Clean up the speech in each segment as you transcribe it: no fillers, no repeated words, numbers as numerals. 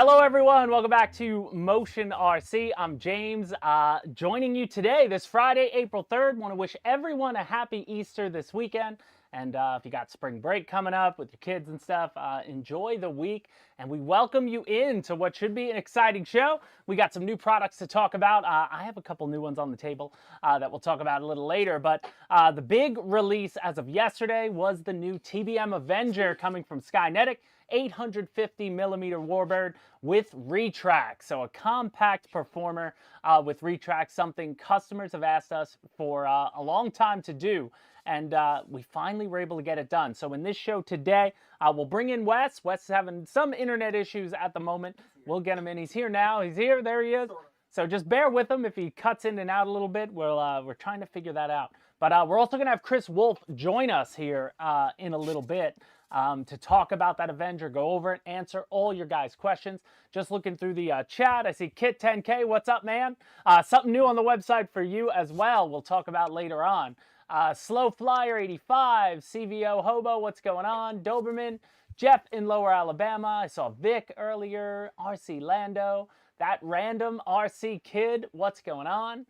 Hello everyone, welcome back to Motion RC. I'm James, joining you today, this Friday, April 3rd. Want to wish everyone a happy Easter this weekend. And if you got spring break coming up with your kids and stuff, enjoy the week. And we welcome you into what should be an exciting show. We got some new products to talk about. I have a couple new ones on the table that we'll talk about a little later. But the big release as of yesterday was the new TBM Avenger coming from Skynetic. 850 millimeter Warbird with retract. So a compact performer with retract, something customers have asked us for a long time to do. And we finally were able to get it done. So in this show today, we'll bring in Wes. Wes is having some internet issues at the moment. We'll get him in. He's here now. He's here. There he is. So just bear with him if he cuts in and out a little bit. We're trying to figure that out. But we're also going to have Chris Wolf join us here in a little bit. To talk about that Avenger, go over it, answer all your guys' questions. Just looking through the chat, I see Kit 10K. What's up, man? Something new on the website for you as well. We'll talk about later on. Slow Flyer 85, CVO Hobo, what's going on? Doberman, Jeff in Lower Alabama. I saw Vic earlier. RC Lando, that random RC kid. What's going on?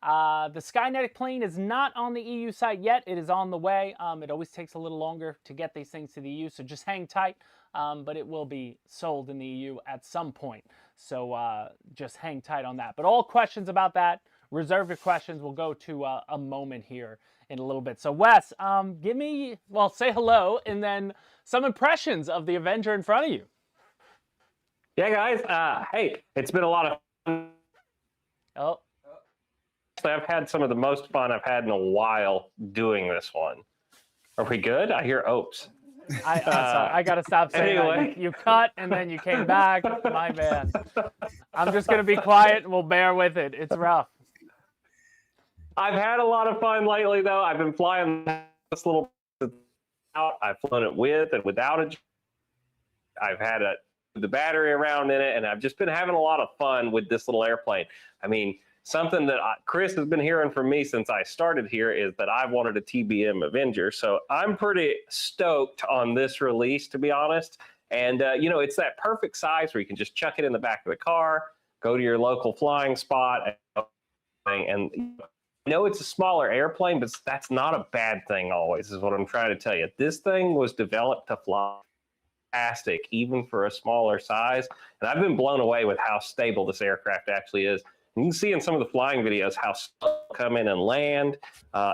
The Skynetic plane is not on the EU site yet. It is on the way. It always takes a little longer to get these things to the EU, so just hang tight. But it will be sold in the EU at some point. So just hang tight on that. But all questions about that, reserve your questions. We'll go to a moment here in a little bit. So Wes, give me, well, say hello, and then some impressions of the Avenger in front of you. Yeah, guys. Hey, it's been a lot of fun. Oh. I've had some of the most fun I've had in a while doing this one. Are we good? I hear oops. Sorry, I gotta stop saying anyway. that. You cut and then you came back. My man. I'm just gonna be quiet and we'll bear with it. It's rough. I've had a lot of fun lately, though. I've been flying this little out. I've flown it with and without it. I've had the battery around in it, and I've just been having a lot of fun with this little airplane. I mean, something that Chris has been hearing from me since I started here is that I've wanted a TBM Avenger. So I'm pretty stoked on this release, to be honest. And, you know, it's that perfect size where you can just chuck it in the back of the car, go to your local flying spot. And I know it's a smaller airplane, but that's not a bad thing always, is what I'm trying to tell you. This thing was developed to fly fantastic, even for a smaller size. And I've been blown away with how stable this aircraft actually is. You can see in some of the flying videos how slow come in and land.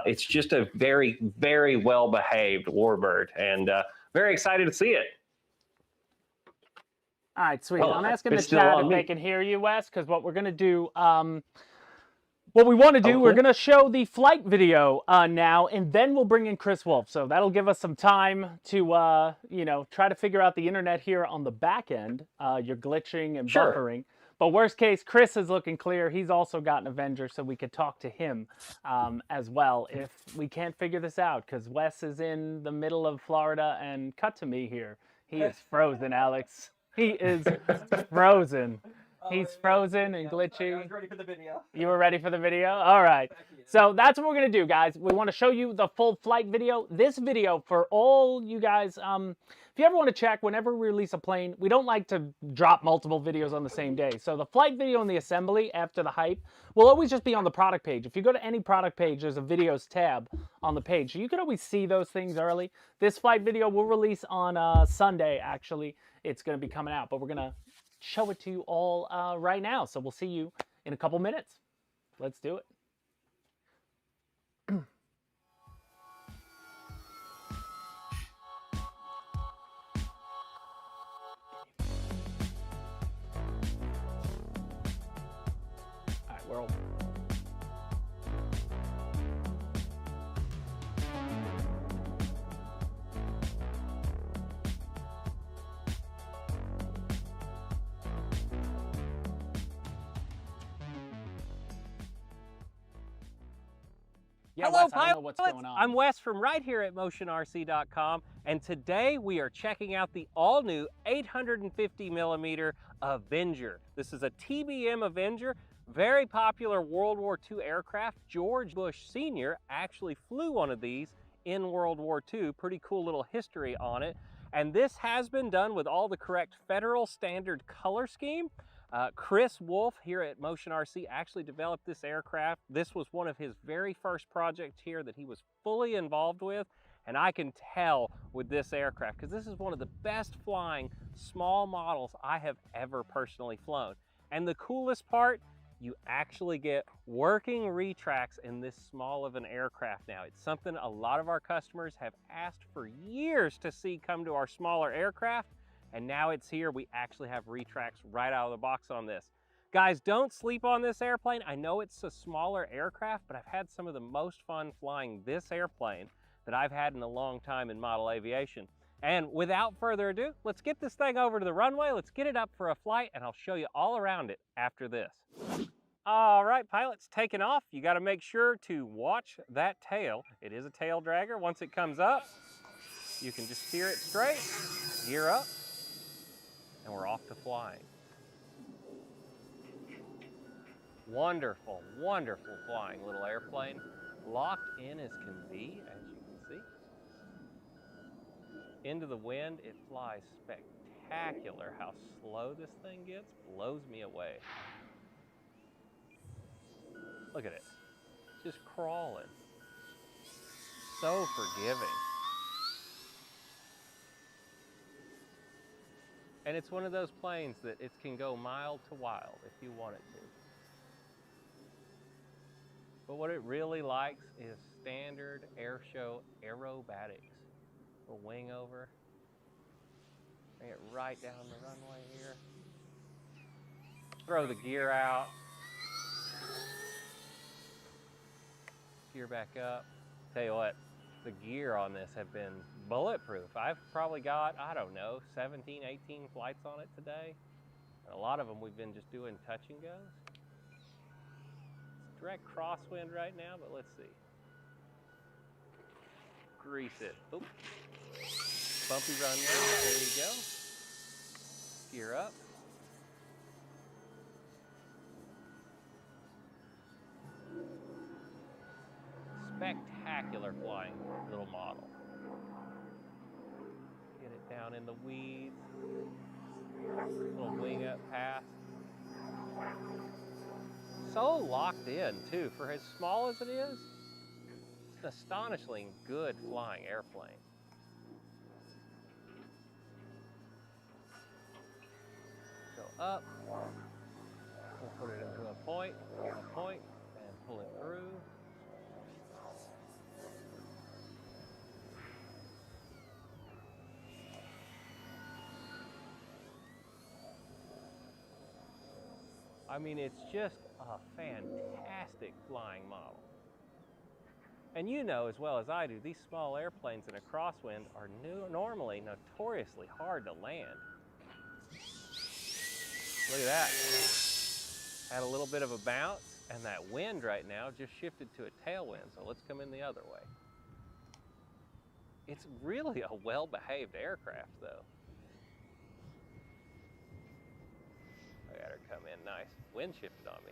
It's just a very, very well-behaved Warbird, and very excited to see it. All right, sweet. I'm asking the chat if they can hear you, Wes, because what we're going to do, what we want to do, we're going to show the flight video now, and then we'll bring in Chris Wolf. So that'll give us some time to, you know, try to figure out the internet here on the back end. You're glitching and buffering. But worst case, Chris is looking clear. He's also got an Avenger, so we could talk to him as well if we can't figure this out, because Wes is in the middle of Florida, and cut to me here. He is frozen, Alex. He is frozen. He's frozen and glitchy. I was ready for the video. You were ready for the video? All right. So that's what we're going to do, guys. We want to show you the full flight video. This video, for all you guys, if you ever want to check, whenever we release a plane, we don't like to drop multiple videos on the same day. So the flight video and the assembly after the hype will always just be on the product page. If you go to any product page, there's a videos tab on the page. So you can always see those things early. This flight video will release on Sunday, actually. It's going to be coming out, but we're going to show it to you all right now. So we'll see you in a couple minutes. Let's do it. All right, we're open. Yeah, Hello, Wes, I don't know what's going on. I'm Wes from right here at MotionRC.com, and today we are checking out the all-new 850 millimeter Avenger. This is a TBM Avenger, very popular World War II aircraft. George Bush Sr. actually flew one of these in World War II. Pretty cool little history on it. And this has been done with all the correct federal standard color scheme. Chris Wolf here at Motion RC actually developed this aircraft. This was one of his very first projects here that he was fully involved with. And I can tell with this aircraft, because this is one of the best flying small models I have ever personally flown. And the coolest part, you actually get working retracts in this small of an aircraft now. It's something a lot of our customers have asked for years to see come to our smaller aircraft, and now it's here. We actually have retracts right out of the box on this. Guys, don't sleep on this airplane. I know it's a smaller aircraft, but I've had some of the most fun flying this airplane that I've had in a long time in model aviation. And without further ado, let's get this thing over to the runway. Let's get it up for a flight, and I'll show you all around it after this. All right, pilots, taking off. You got to make sure to watch that tail. It is a tail dragger. Once it comes up, you can just steer it straight, gear up, and we're off to flying. Wonderful, wonderful flying little airplane. Locked in as can be, as you can see. Into the wind, it flies spectacular. How slow this thing gets blows me away. Look at it, just crawling. So forgiving. And it's one of those planes that it can go mild to wild if you want it to. But what it really likes is standard air show aerobatics. A wing over, bring it right down the runway here. Throw the gear out. Gear back up. Tell you what, the gear on this have been bulletproof. I've probably got, I don't know, 17, 18 flights on it today. And a lot of them we've been just doing touch and goes. It's direct crosswind right now, but let's see. Grease it. Oop. Bumpy runway, there you go. Gear up. Spectacular flying little model. Get it down in the weeds. Little wing up pass. So locked in too. For as small as it is, it's an astonishingly good flying airplane. Go up. We'll put it into a point, and pull it through. I mean, it's just a fantastic flying model. And you know as well as I do, these small airplanes in a crosswind are normally notoriously hard to land. Look at that. Had a little bit of a bounce, and that wind right now just shifted to a tailwind, so let's come in the other way. It's really a well-behaved aircraft, though. I got her come in nice. Wind shifted on me.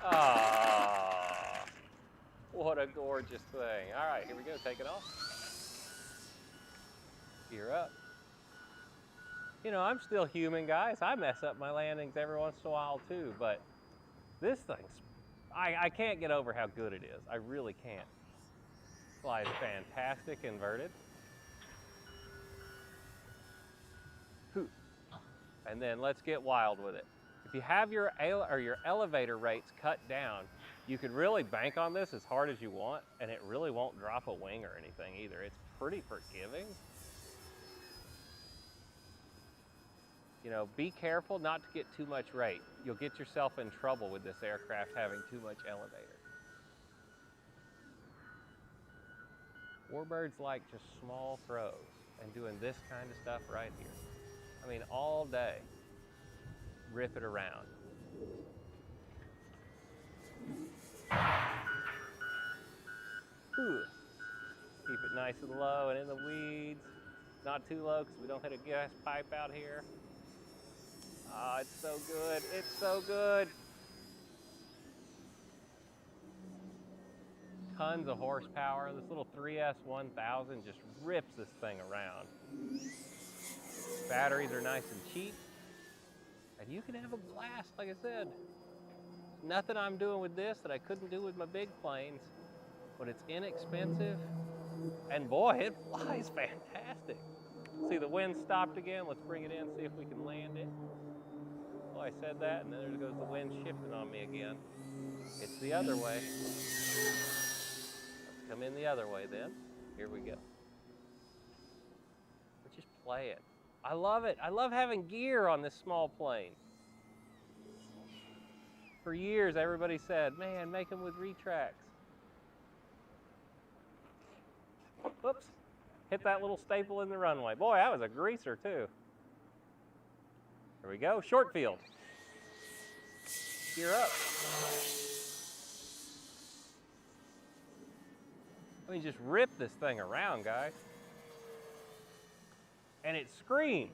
Ah, what a gorgeous thing. All right, here we go, take it off. Gear up. You know, I'm still human, guys. I mess up my landings every once in a while too, but this thing's, I can't get over how good it is. I really can't. Flies fantastic inverted. And then let's get wild with it. If you have your elevator rates cut down, you could really bank on this as hard as you want, and it really won't drop a wing or anything either. It's pretty forgiving. You know, be careful not to get too much rate. You'll get yourself in trouble with this aircraft having too much elevator. Warbirds like just small throws and doing this kind of stuff right here. I mean, all day, rip it around. Whew. Keep it nice and low and in the weeds. Not too low because we don't hit a gas pipe out here. Oh, it's so good. It's so good. Tons of horsepower. This little 3S 1000 just rips this thing around. Batteries are nice and cheap. And you can have a blast, like I said. Nothing I'm doing with this that I couldn't do with my big planes, but it's inexpensive. And boy, it flies fantastic. See, the wind stopped again. Let's bring it in, see if we can land it. Well, I said that, and then there goes the wind shifting on me again. It's the other way. Let's come in the other way then. Here we go. Let's just play it. I love it. I love having gear on this small plane. For years, everybody said, man, make them with retracts. Whoops. Hit that little staple in the runway. Boy, that was a greaser too. Here we go, short field. Gear up. I mean, just rip this thing around, guys. And it screams.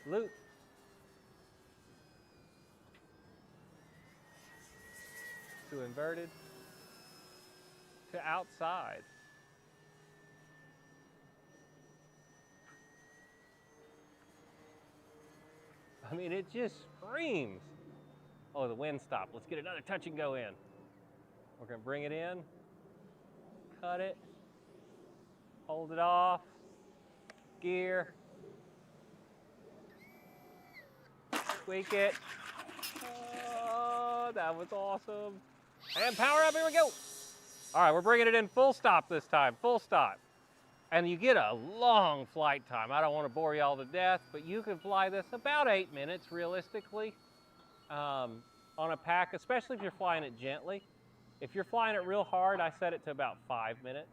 Loop. To inverted. To outside. I mean, it just screams. Oh, the wind stopped. Let's get another touch and go in. We're gonna bring it in, cut it, hold it off, gear, tweak it. Oh, that was awesome. And power up, here we go. All right, we're bringing it in full stop this time, full stop. And you get a long flight time. I don't want to bore you all to death, but you can fly this about 8 minutes realistically on a pack, especially if you're flying it gently. If you're flying it real hard, I set it to about 5 minutes.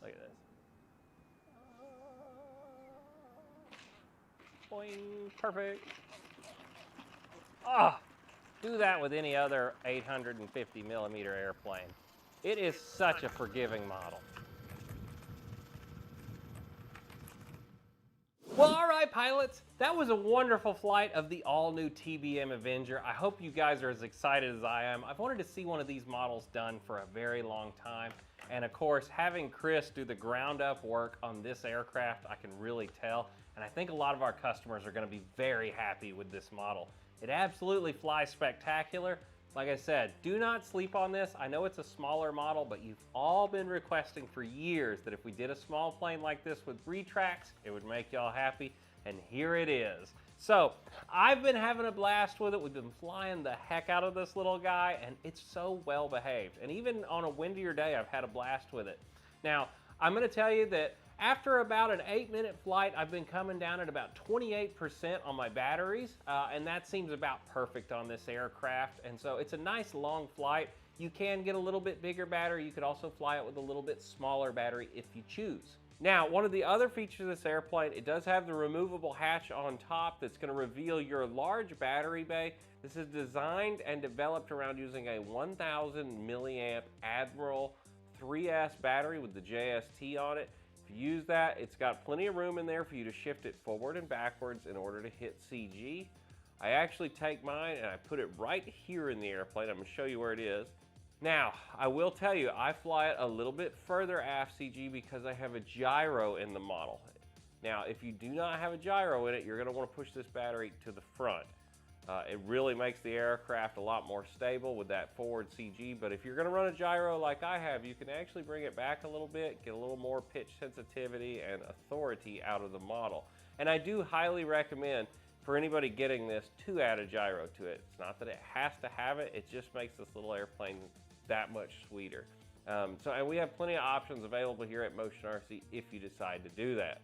Look at this. Boing, perfect. Ah, do that with any other 850 millimeter airplane. It is such a forgiving model. Well, all right, pilots, that was a wonderful flight of the all-new TBM Avenger. I hope you guys are as excited as I am. I've wanted to see one of these models done for a very long time. And of course, having Chris do the ground-up work on this aircraft, I can really tell. And I think a lot of our customers are going to be very happy with this model. It absolutely flies spectacular. Like I said, do not sleep on this. I know it's a smaller model, but you've all been requesting for years that if we did a small plane like this with retracts, it would make y'all happy, and here it is. So, I've been having a blast with it. We've been flying the heck out of this little guy, and it's so well behaved. And even on a windier day, I've had a blast with it. Now, I'm gonna tell you that after about an 8-minute flight, I've been coming down at about 28% on my batteries, and that seems about perfect on this aircraft. And so it's a nice long flight. You can get a little bit bigger battery. You could also fly it with a little bit smaller battery if you choose. Now, one of the other features of this airplane, it does have the removable hatch on top that's going to reveal your large battery bay. This is designed and developed around using a 1000 milliamp Admiral 3S battery with the JST on it. If you use that, it's got plenty of room in there for you to shift it forward and backwards in order to hit CG. I actually take mine and I put it right here in the airplane. I'm going to show you where it is. Now, I will tell you, I fly it a little bit further aft CG because I have a gyro in the model. Now, if you do not have a gyro in it, you're going to want to push this battery to the front. It really makes the aircraft a lot more stable with that forward CG, but if you're going to run a gyro like I have, you can actually bring it back a little bit, get a little more pitch sensitivity and authority out of the model. And I do highly recommend for anybody getting this to add a gyro to it. It's not that it has to have it, it just makes this little airplane that much sweeter. And we have plenty of options available here at Motion RC if you decide to do that.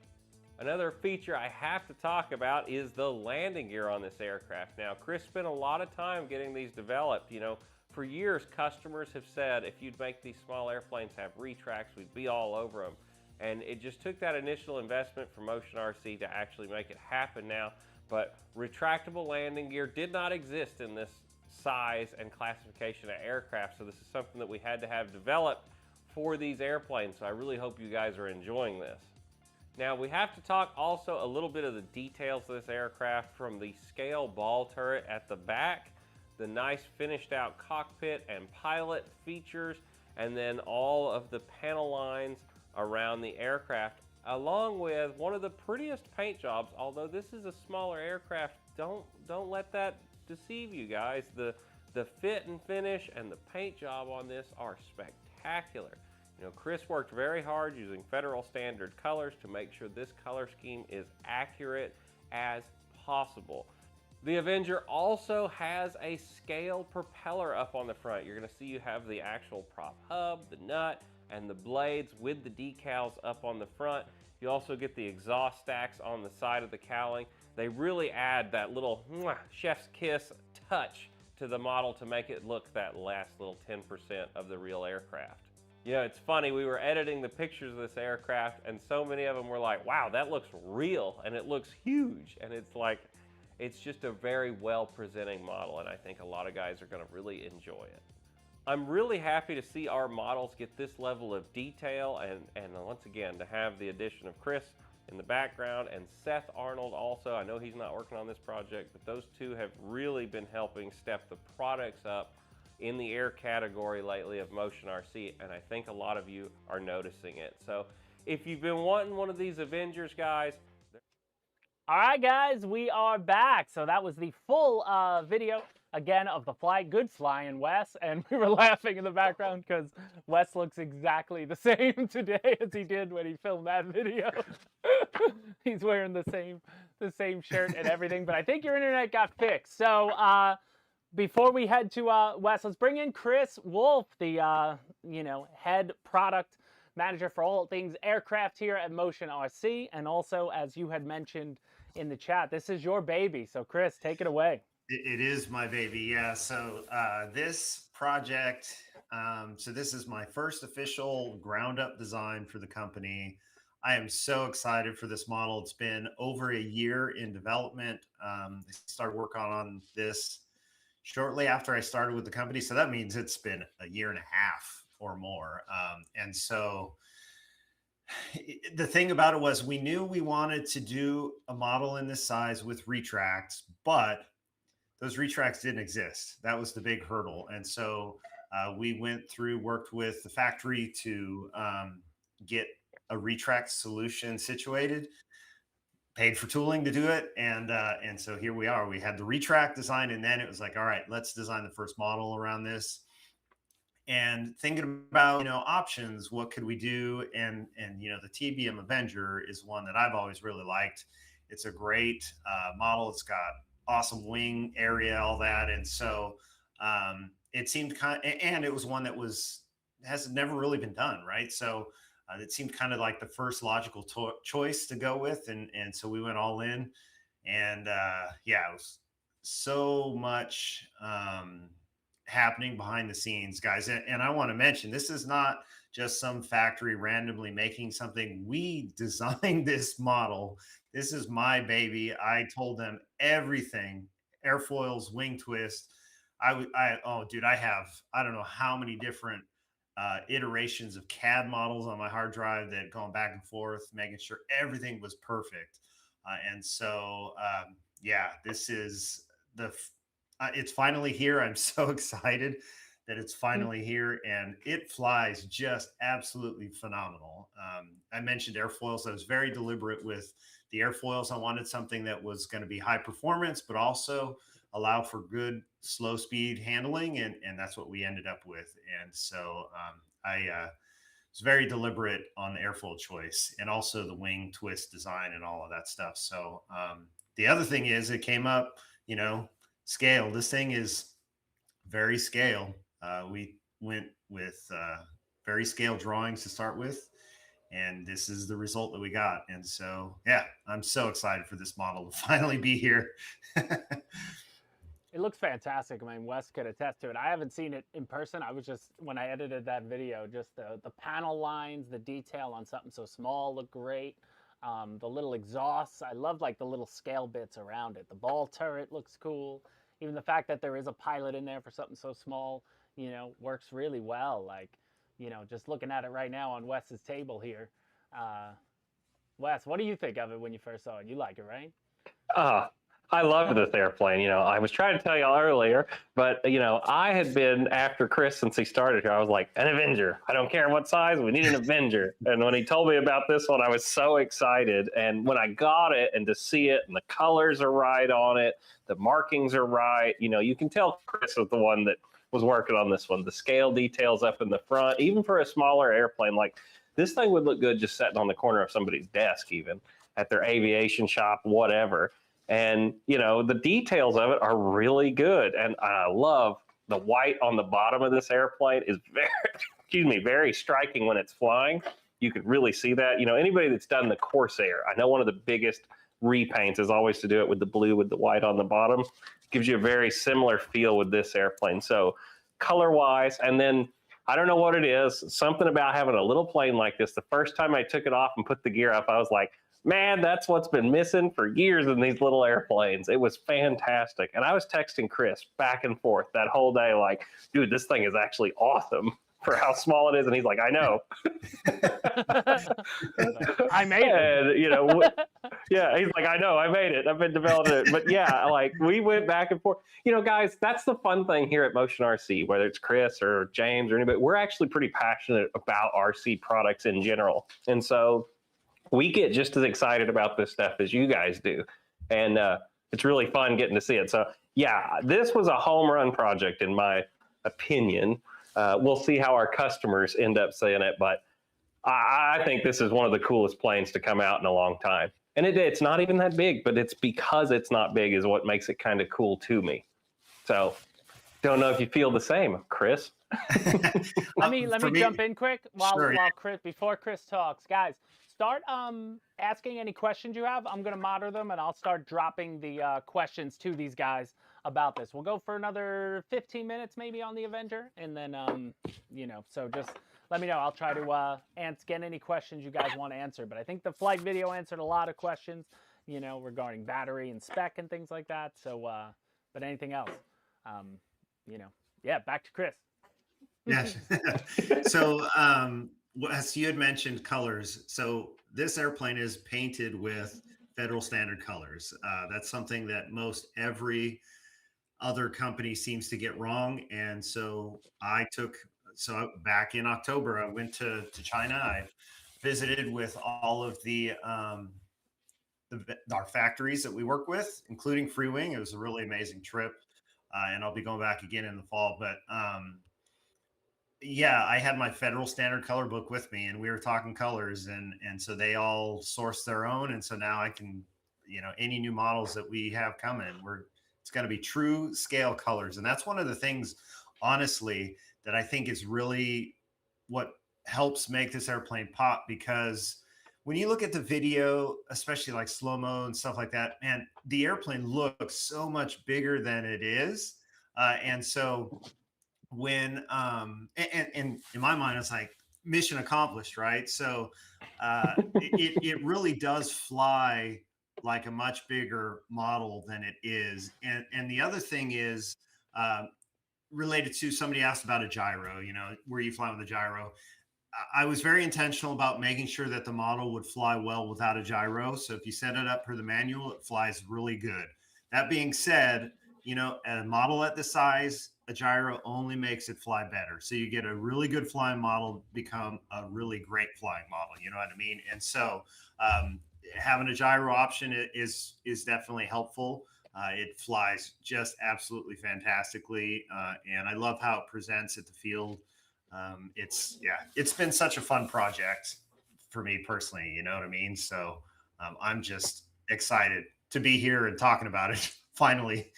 Another feature I have to talk about is the landing gear on this aircraft. Now, Chris spent a lot of time getting these developed. You know, for years, customers have said if you'd make these small airplanes have retracts, we'd be all over them. And it just took that initial investment for Motion RC to actually make it happen now. But retractable landing gear did not exist in this size and classification of aircraft, so this is something that we had to have developed for these airplanes. So I really hope you guys are enjoying this. Now we have to talk also a little bit of the details of this aircraft, from the scale ball turret at the back, the nice finished out cockpit and pilot features, and then all of the panel lines around the aircraft, along with one of the prettiest paint jobs. Although this is a smaller aircraft, don't let that deceive you guys. The fit and finish and the paint job on this are spectacular. You know, Chris worked very hard using federal standard colors to make sure this color scheme is accurate as possible. The Avenger also has a scale propeller up on the front. You're going to see you have the actual prop hub, the nut, and the blades with the decals up on the front. You also get the exhaust stacks on the side of the cowling. They really add that little chef's kiss touch to the model to make it look that last little 10% of the real aircraft. You know, it's funny, we were editing the pictures of this aircraft and so many of them were like, wow, that looks real and it looks huge. And it's like, it's just a very well presenting model, and I think a lot of guys are gonna really enjoy it. I'm really happy to see our models get this level of detail, and once again, to have the addition of Chris in the background and Seth Arnold also. I know he's not working on this project, but those two have really been helping step the products up in the air category lately of Motion RC, and I think a lot of you are noticing it. So if you've been wanting one of these Avengers, guys. All right, guys, we are back. So that was the full video, again, of the flight. Good flying, Wes. And we were laughing in the background because Wes looks exactly the same today as he did when he filmed that video. He's wearing the same shirt and everything, but I think your internet got fixed. So before we head to Wes, let's bring in Chris Wolf, the head product manager for all things aircraft here at Motion RC, and also, as you had mentioned in the chat, this is your baby. So Chris, take it away. It is my baby, yeah. So this project, so this is my first official ground up design for the company. I am so excited for this model. It's been over a year in development. I started working on this shortly after I started with the company. So that means it's been a year and a half or more. And so the thing about it was, we knew we wanted to do a model in this size with retracts, but those retracts didn't exist. That was the big hurdle. And so we worked with the factory to get a retract solution situated, paid for tooling to do it. And so here we are. We had the retract design, and then it was like, all right, let's design the first model around this. And thinking about, options, what could we do? And the TBM Avenger is one that I've always really liked. It's a great model. It's got awesome wing area, all that. And so it seemed and it was one that has never really been done, right? So it seemed kind of like the first logical choice to go with. And so we went all in, and it was so much happening behind the scenes, guys. And I want to mention, this is not just some factory randomly making something. We designed this model. This is my baby. I told them everything: airfoils, wing twist. I have, I don't know how many different iterations of CAD models on my hard drive that going back and forth, making sure everything was perfect. And so, this is it's finally here. I'm so excited that it's finally here, and it flies just absolutely phenomenal. I mentioned airfoils. I was very deliberate with the airfoils. I wanted something that was going to be high performance, but also allow for good slow speed handling. And that's what we ended up with. And so I was very deliberate on the airfoil choice, and also the wing twist design and all of that stuff. So the other thing is, it came up, scale. This thing is very scale. We went with very scale drawings to start with, and this is the result that we got. And so, I'm so excited for this model to finally be here. It looks fantastic. I mean, Wes could attest to it. I haven't seen it in person. I was just, when I edited that video, just the panel lines, the detail on something so small look great. The little exhausts, I love like the little scale bits around it. The ball turret looks cool. Even the fact that there is a pilot in there for something so small, works really well. Like, just looking at it right now on Wes's table here. Wes, what do you think of it when you first saw it? You like it, right? I love this airplane. I was trying to tell y'all earlier, but I had been after Chris since he started here. I was like, an Avenger. I don't care what size. We need an Avenger. And when he told me about this one, I was so excited. And when I got it and to see it, and the colors are right on it, the markings are right. You can tell Chris was the one that was working on this one. The scale details up in the front, even for a smaller airplane, like this thing would look good just sitting on the corner of somebody's desk, even at their aviation shop, whatever. And, the details of it are really good. And I love the white on the bottom of this airplane is very striking when it's flying. You could really see that. Anybody that's done the Corsair, I know one of the biggest repaints is always to do it with the blue with the white on the bottom. Gives you a very similar feel with this airplane. So color-wise, and then I don't know what it is, something about having a little plane like this. The first time I took it off and put the gear up, I was like, man, that's what's been missing for years in these little airplanes. It was fantastic. And I was texting Chris back and forth that whole day, like, dude, this thing is actually awesome for how small it is. And he's like, I know. I made it. And, yeah, he's like, I know, I made it. I've been developing it. But yeah, like we went back and forth. Guys, that's the fun thing here at Motion RC, whether it's Chris or James or anybody, we're actually pretty passionate about RC products in general. And so we get just as excited about this stuff as you guys do. And it's really fun getting to see it. So yeah, this was a home run project in my opinion. We'll see how our customers end up saying it, but I think this is one of the coolest planes to come out in a long time. And it's not even that big, but it's because it's not big is what makes it kind of cool to me. So don't know if you feel the same, Chris. Let me jump in quick before Chris talks. Guys, start asking any questions you have. I'm going to monitor them, and I'll start dropping the questions to these guys about this. We'll go for another 15 minutes maybe on the Avenger, and then, so just let me know. I'll try to get any questions you guys want to answer. But I think the flight video answered a lot of questions, regarding battery and spec and things like that. So, but anything else? Yeah, back to Chris. Yes. So, as you had mentioned, colors. So this airplane is painted with federal standard colors. That's something that most every other company seems to get wrong. And so back in October, I went to China. I visited with all of our factories that we work with, including Free Wing. It was a really amazing trip. And I'll be going back again in the fall, but yeah, I had my federal standard color book with me, and we were talking colors, and so they all source their own, and so now I can, any new models that we have coming, it's going to be true scale colors, and that's one of the things, honestly, that I think is really what helps make this airplane pop, because when you look at the video, especially like slow-mo and stuff like that, man, the airplane looks so much bigger than it is, and so when and in my mind it's like mission accomplished, right? So it really does fly like a much bigger model than it is. And the other thing is related to, somebody asked about a gyro, where you fly with a gyro. I was very intentional about making sure that the model would fly well without a gyro. So if you set it up per the manual, it flies really good. That being said, a model at this size, a gyro only makes it fly better. So you get a really good flying model become a really great flying model. You know what I mean? And so having a gyro option is definitely helpful. It flies just absolutely fantastically. And I love how it presents at the field. It's been such a fun project for me personally. You know what I mean? So I'm just excited to be here and talking about it. Finally.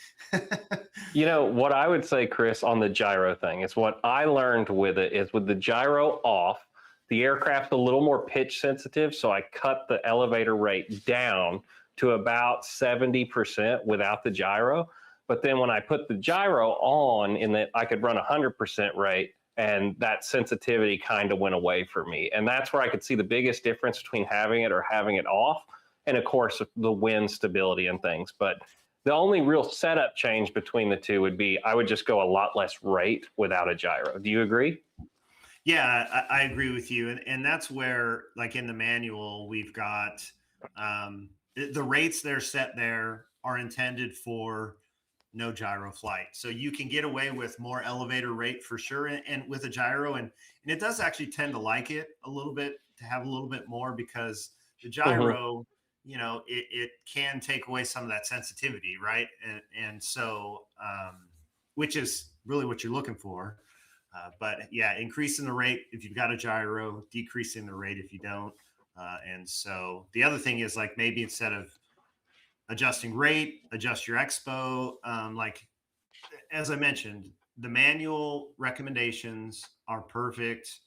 What I would say, Chris, on the gyro thing is what I learned with it is with the gyro off, the aircraft's a little more pitch sensitive. So I cut the elevator rate down to about 70% without the gyro. But then when I put the gyro on, in that I could run 100% rate, and that sensitivity kind of went away for me. And that's where I could see the biggest difference between having it or having it off. And of course, the wind stability and things. But the only real setup change between the two would be I would just go a lot less rate without a gyro. Do you agree? Yeah, I agree with you, and that's where, like in the manual, we've got the rates that are set there are intended for no gyro flight, so you can get away with more elevator rate for sure, and with a gyro, and it does actually tend to like it a little bit to have a little bit more because the Mhm. gyro, it can take away some of that sensitivity, right? And so, which is really what you're looking for. But yeah, increasing the rate if you've got a gyro, decreasing the rate if you don't. And so the other thing is like maybe instead of adjusting rate, adjust your expo. Like as I mentioned, the manual recommendations are perfect.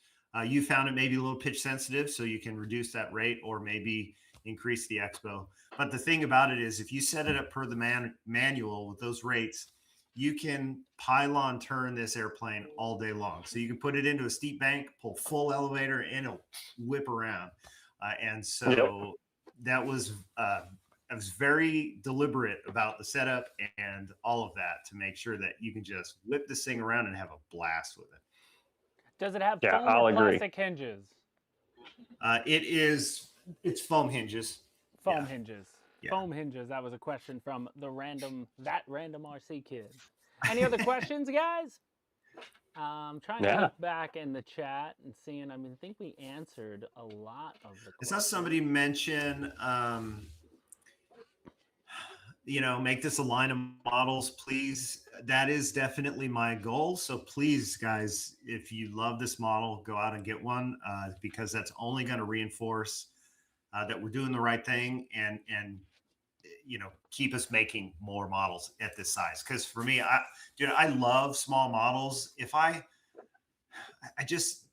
You found it maybe a little pitch sensitive, so you can reduce that rate or maybe increase the expo. But the thing about it is, if you set it up per the manual with those rates, you can pylon turn this airplane all day long. So you can put it into a steep bank, pull full elevator, and it'll whip around. And Yep. so that was I was very deliberate about the setup and all of that to make sure that you can just whip this thing around and have a blast with it. Does it have Yeah, foam or I'll agree. plastic hinges? It's foam hinges. Foam Yeah, hinges. yeah. Foam hinges. That was a question from that random RC kid. Any other questions, guys? Trying to Yeah. look back in the chat and seeing. I think we answered a lot of the I saw questions. somebody mention, make this a line of models, please. That is definitely my goal. So please, guys, if you love this model, go out and get one because that's only going to reinforce that we're doing the right thing and keep us making more models at this size. Because for me, I love small models. I just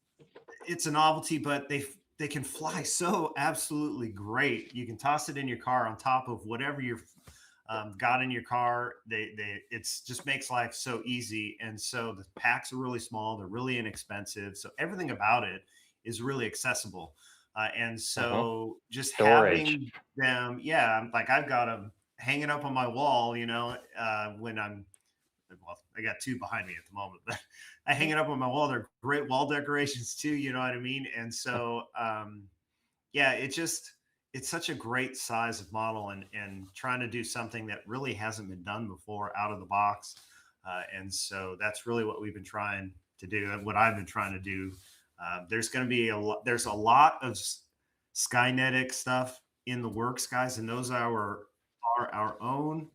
it's a novelty, but they can fly so absolutely great. You can toss it in your car on top of whatever you've got in your car. It's just makes life so easy. And so the packs are really small. They're really inexpensive. So everything about it is really accessible. And Mhm. so just Storage. having them, yeah, like I've got them hanging up on my wall, when well, I got two behind me at the moment, but I hang it up on my wall. They're great wall decorations too. You know what I mean? And so, yeah, it's such a great size of model and trying to do something that really hasn't been done before out of the box. And so that's really what we've been trying to do and what I've been trying to do. There's going to be there's a lot of Skynetic stuff in the works, guys, and those are our own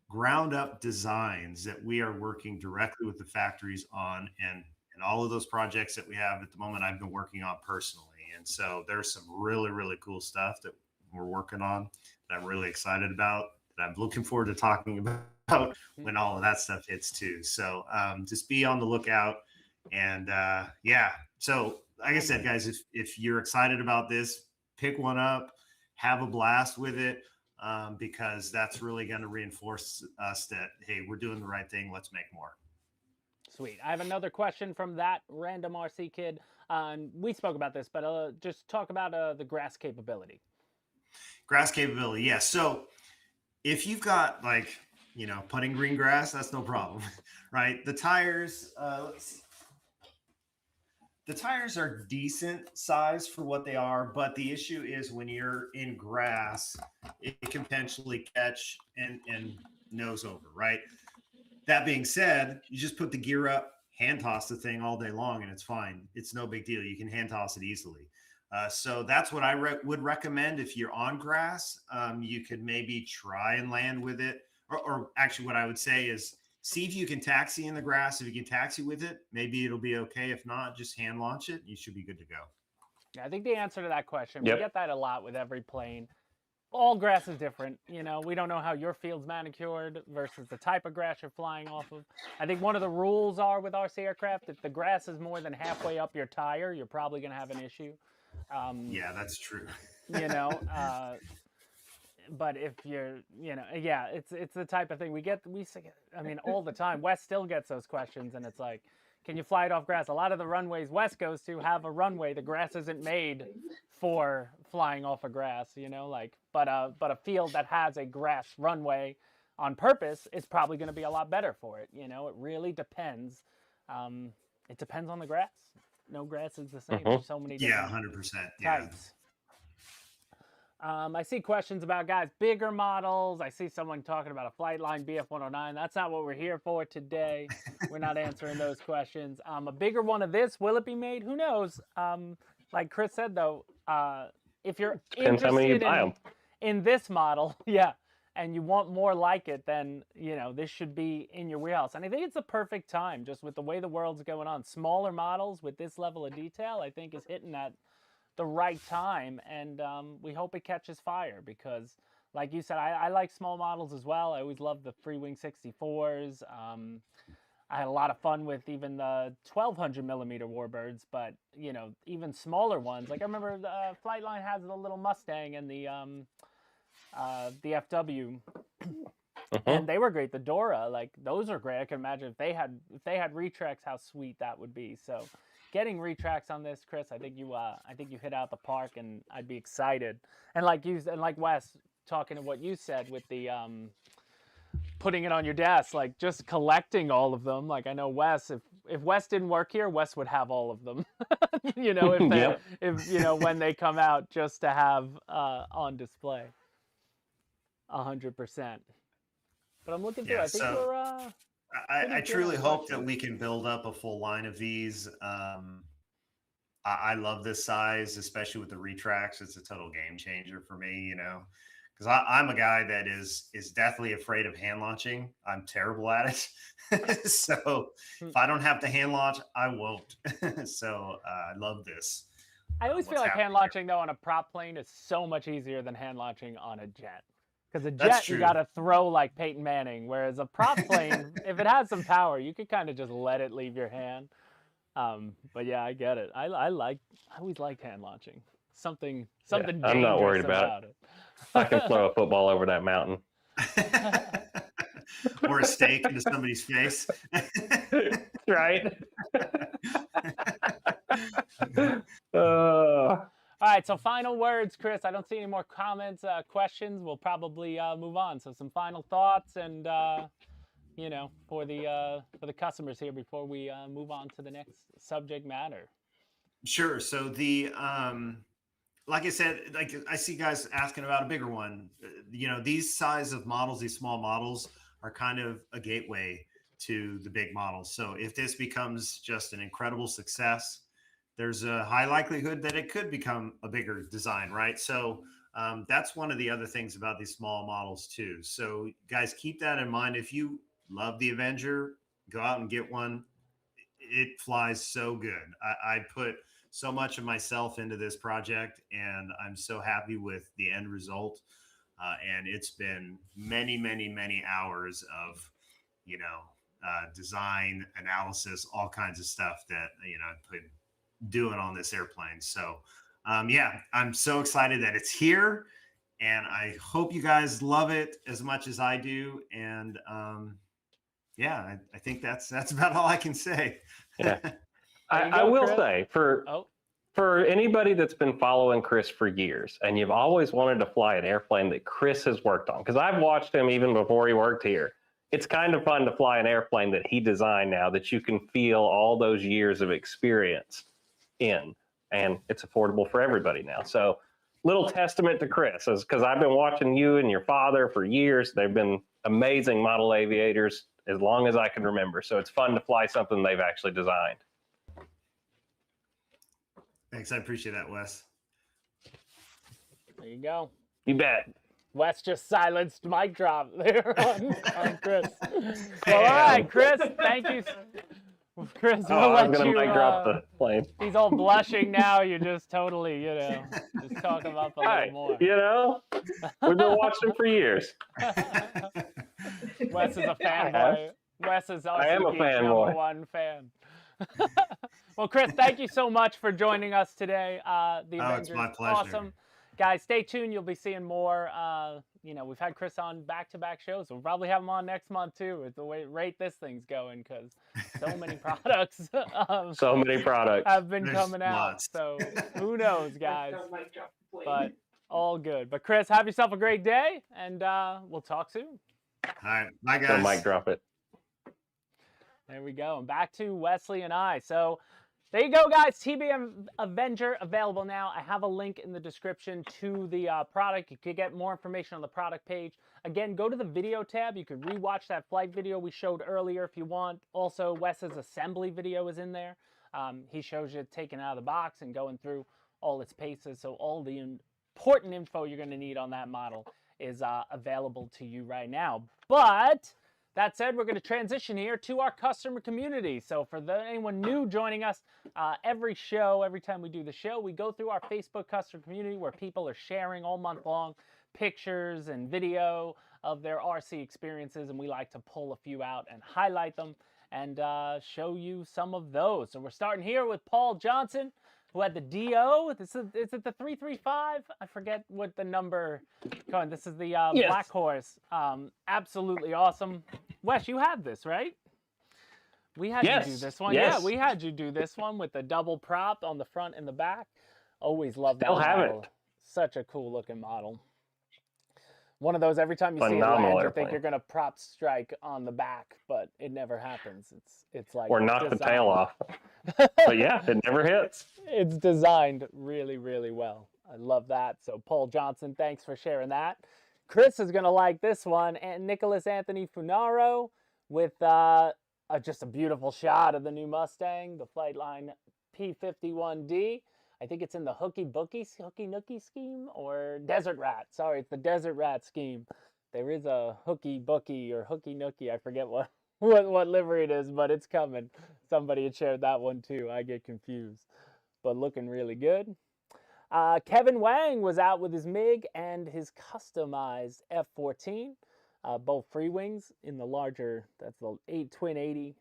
ground up designs that we are working directly with the factories on and all of those projects that we have at the moment I've been working on personally. And so there's some really really cool stuff that we're working on that I'm really excited about that I'm looking forward to talking about when all of that stuff hits too. So just be on the lookout. And yeah, so like I said, guys, if you're excited about this, pick one up, have a blast with it, because that's really going to reinforce us that, hey, we're doing the right thing. Let's make more. Sweet. I have another question from that random RC kid. And we spoke about this, but just talk about the grass capability. Grass capability. Yeah. So if you've got like, putting green grass, that's no problem, right? The tires, let's see. The tires are decent size for what they are, but the issue is when you're in grass, it can potentially catch and nose over, right? That being said, you just put the gear up, hand toss the thing all day long, and it's fine. It's no big deal. You can hand toss it easily. So that's what I would recommend if you're on grass. You could maybe try and land with it, or actually, what I would say is see if you can taxi in the grass. If you can taxi with it, maybe it'll be okay. If not, just hand launch it. You should be good to go. Yeah, I think the answer to that question, we Yep. get that a lot with every plane. All grass is different. We don't know how your field's manicured versus the type of grass you're flying off of. I think one of the rules are with RC aircraft, if the grass is more than halfway up your tire, you're probably going to have an issue. Yeah, that's true. You know, but if you're, yeah, it's the type of thing all the time. Wes still gets those questions, and it's like, can you fly it off grass? A lot of the runways Wes goes to have a runway. The grass isn't made for flying off of grass, but a field that has a grass runway on purpose is probably going to be a lot better for it. It really depends. It depends on the grass. No grass is the same. There's so many Yeah, different 100%. Yeah. types. I see questions about, guys, bigger models. I see someone talking about a Flightline BF-109. That's not what we're here for today. We're not answering those questions. A bigger one of this, will it be made? Who knows? Like Chris said, though, if you're Depends how many you buy interested in this model, yeah, and you want more like it, then, you know, this should be in your wheelhouse. And I think it's the perfect time, just with the way the world's going on. Smaller models with this level of detail, I think, is hitting at the right time, and we hope it catches fire, because like you said, I like small models as well. I always loved the Freewing 64s. I had a lot of fun with even the 1200 millimeter Warbirds, but you know, even smaller ones, like I remember the Flightline has the little Mustang and the FW, and they were great. The Dora, like those are great. I can imagine if they had retracts, how sweet that would be. So getting retracts on this, Chris, I think you hit out the park, and I'd be excited. And like Wes, talking to what you said with the putting it on your desk, like just collecting all of them. Like I know Wes, if Wes didn't work here, Wes would have all of them. You know, if you know, when they come out, just to have on display. 100%. But I'm looking through. Yeah, I think we're. I truly hope that we can build up a full line of these. I love this size, especially with the retracts. It's a total game changer for me, you know, because I'm a guy that is deathly afraid of hand launching. I'm terrible at it. So if I don't have to hand launch, I won't. So I love this. I always feel like hand launching, though, on a prop plane is so much easier than hand launching on a jet. Because a jet, you got to throw like Peyton Manning, whereas a prop plane, if it has some power, you could kind of just let it leave your hand. But yeah, I get it. I always liked hand launching. Something dangerous I'm not worried about it. I can throw a football over that mountain. Or a steak into somebody's face. Right. All right, so final words, Chris. I don't see any more comments, questions. We'll probably move on. So some final thoughts, and you know, for the customers here before we move on to the next subject matter. Sure. So the like I said, like I see guys asking about a bigger one. You know, these size of models, these small models, are kind of a gateway to the big models. So if this becomes just an incredible success, there's a high likelihood that it could become a bigger design, right? So that's one of the other things about these small models too. So guys, keep that in mind. If you love the Avenger, go out and get one. It flies so good. I put so much of myself into this project, and I'm so happy with the end result. And it's been many, many, many hours of, you know, design, analysis, all kinds of stuff that, you know, I've been doing on this airplane. So yeah, I'm so excited that it's here, and I hope you guys love it as much as I do. And yeah, I think that's about all I can say. Yeah. I will say, for anybody that's been following Chris for years, and you've always wanted to fly an airplane that Chris has worked on, because I've watched him even before he worked here. It's kind of fun to fly an airplane that he designed now, that you can feel all those years of experience in, and it's affordable for everybody now. So little testament to Chris, because I've been watching you and your father for years. They've been amazing model aviators as long as I can remember. So it's fun to fly something they've actually designed. Thanks. I appreciate that, Wes. There you go. You bet. Wes just silenced mic drop there on Chris. Well, all right, Chris, thank you. Chris, I was going to mic drop the plane. He's all blushing now. You're just totally, you know, just talk him up a little more. You know, we've been watching for years. Wes is a fanboy. Wes is also a fanboy. #1 fan. Well, Chris, thank you so much for joining us today. The Avenger, it's my pleasure. Awesome. Guys, stay tuned. You'll be seeing more. You know, we've had Chris on back-to-back shows. We'll probably have him on next month, too, with the rate this thing's going, because so many products. So many products have been coming out. Lots. So who knows, guys? But all good. But Chris, have yourself a great day, and we'll talk soon. All right. Bye, guys. So mic drop it. There we go. And back to Wesley and I. So There you go, guys. TBM Avenger available now. I have a link in the description to the product. You could get more information on the product page. Again, go to the video tab. You could rewatch that flight video we showed earlier if you want. Also, Wes's assembly video is in there. He shows you taking it out of the box and going through all its paces. So all the important info you're going to need on that model is available to you right now. But that said, we're going to transition here to our customer community. So for anyone new joining us, every time we do the show, we go through our Facebook customer community where people are sharing all month long pictures and video of their RC experiences, and we like to pull a few out and highlight them and show you some of those. So we're starting here with Paul Johnson, who had the DO. Is it the 335? I forget what the number. This is the Yes. Black Horse. Absolutely awesome. Wes, you had this, right? We had you do this one. Yes. Yeah, we had you do this one with the double prop on the front and the back. Always loved that Still have model. it. Such a cool looking model. One of those, every time you see it Phenomenal land, you think airplane. you're going to prop strike on the back, but it never happens. It's like Or knock the designed. tail off. But yeah, it never hits. It's designed really, really well. I love that. So Paul Johnson, thanks for sharing that. Chris is going to like this one. And Nicholas Anthony Funaro with just a beautiful shot of the new Mustang, the Flightline P51D. I think it's in the Hooky Nookie scheme or Desert Rat. Sorry, it's the Desert Rat scheme. There is a Hooky Bookie or Hooky Nookie. I forget what livery it is, but it's coming. Somebody had shared that one too. I get confused. But looking really good. Kevin Wang was out with his MiG and his customized F-14. Both free wings in the larger, that's the Twin 80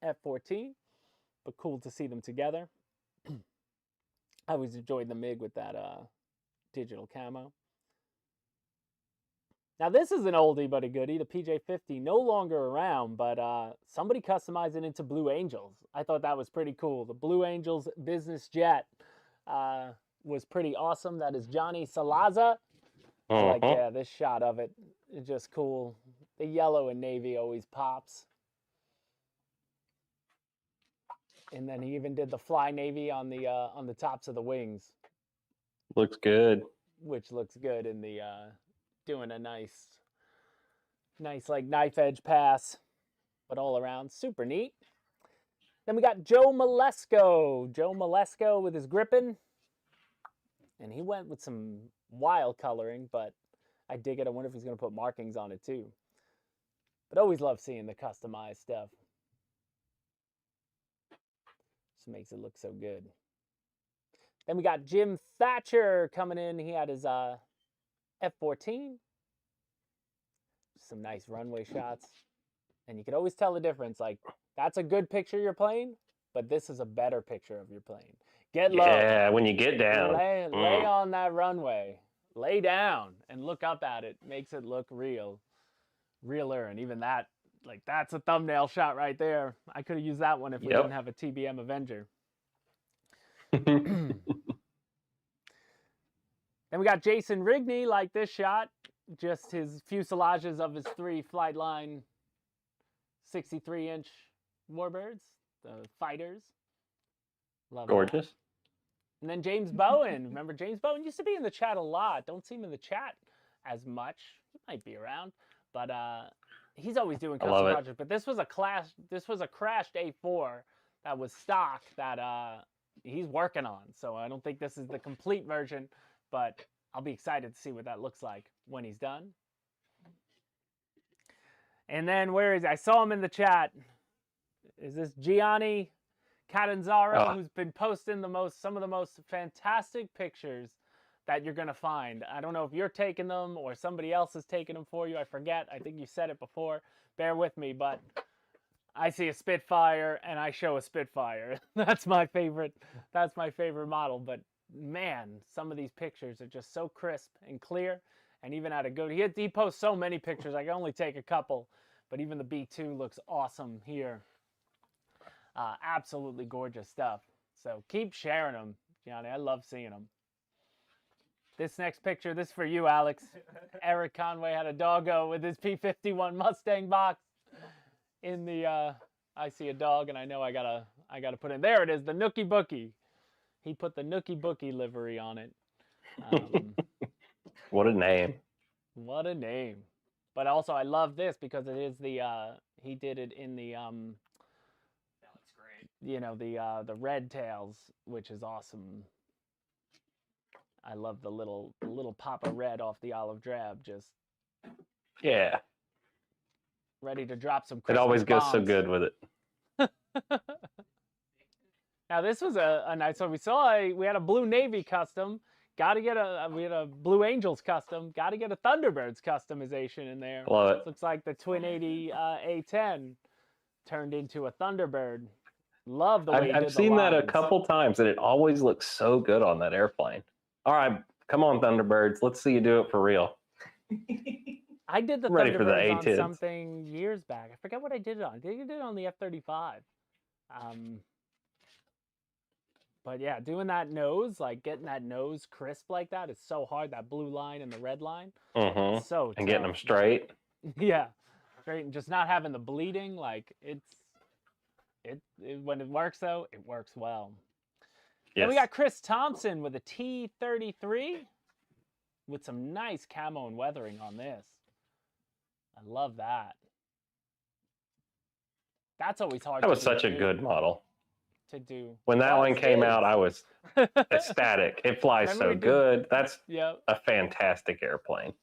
F-14. But cool to see them together. I always enjoyed the MiG with that digital camo. Now this is an oldie but a goodie, the PJ50, no longer around, but somebody customized it into Blue Angels. I thought that was pretty cool. The Blue Angels business jet was pretty awesome. That is Johnny Salaza. I like, yeah, this shot of it is just cool. The yellow and navy always pops. And then he even did the fly navy on the tops of the wings. Looks good. Which looks good in the doing a nice like knife edge pass, but all around super neat. Then we got Joe Malesko with his Grippin, and he went with some wild coloring, but I dig it. I wonder if he's going to put markings on it too. But always love seeing the customized stuff. Just makes it look so good. Then we got Jim Thatcher coming in. He had his F-14. Some nice runway shots. And you could always tell the difference. Like, that's a good picture of your plane, but this is a better picture of your plane. Get low. Yeah, when you get down. Lay on that runway. Lay down and look up at it. Makes it look realer. And even that, like, that's a thumbnail shot right there. I could have used that one if we didn't have a TBM Avenger. Then we got Jason Rigney, like this shot. Just his fuselages of his 3 Flightline 63-inch Warbirds, the fighters. Love Gorgeous. That. And then James Bowen. Remember James Bowen used to be in the chat a lot. Don't see him in the chat as much. He might be around, but he's always doing custom projects. But this was a crashed A4 that was stock that he's working on. So I don't think this is the complete version, but I'll be excited to see what that looks like when he's done. And then where is he? I saw him in the chat. Is this Gianni Catanzaro, who's been posting some of the most fantastic pictures that you're going to find. I don't know if you're taking them or somebody else is taking them for you. I forget. I think you said it before. Bear with me, but I see a Spitfire and I show a Spitfire. That's my favorite model. But man, some of these pictures are just so crisp and clear. And even at a good, he posts so many pictures. I can only take a couple, but even the B2 looks awesome here. Absolutely gorgeous stuff. So keep sharing them, Gianni. I love seeing them. This next picture, this is for you, Alex. Eric Conway had a doggo with his P51 Mustang box in the, I see a dog and I know I gotta I got to put in. There it is, the Nookie Bookie. He put the Nookie Bookie livery on it. What a name. What a name. But also, I love this because it is the, he did it in the, That looks great. you know, the red tails, which is awesome. I love the little pop of red off the olive drab, just Yeah. ready to drop some It Christmas always goes so bombs. good with it. Now this was a nice one. We had a Blue Navy custom. We had a Blue Angels custom. Got to get a Thunderbirds customization in there. Love it. Looks like the Twin 80 A10 turned into a Thunderbird. Love the way I've seen that a couple times, and it always looks so good on that airplane. All right, come on, Thunderbirds. Let's see you do it for real. I did the Ready for the Thunderbirds on A10s. something years back. I forget what I did it on. I think I did it on the F-35. But yeah, doing that nose, like getting that nose crisp like that is so hard. That blue line and the red line. Mm-hmm. So And getting tough. them straight. Yeah, straight, and just not having the bleeding. Like when it works though, it works well. Then we Yes. got Chris Thompson with a T-33 with some nice camo and weathering on this. I love that. That's always hard. That was to do, such a too, good model. to do. When that Well, one it came is. out, I was ecstatic. It flies Remember so we did- good. That's Yeah. a fantastic airplane.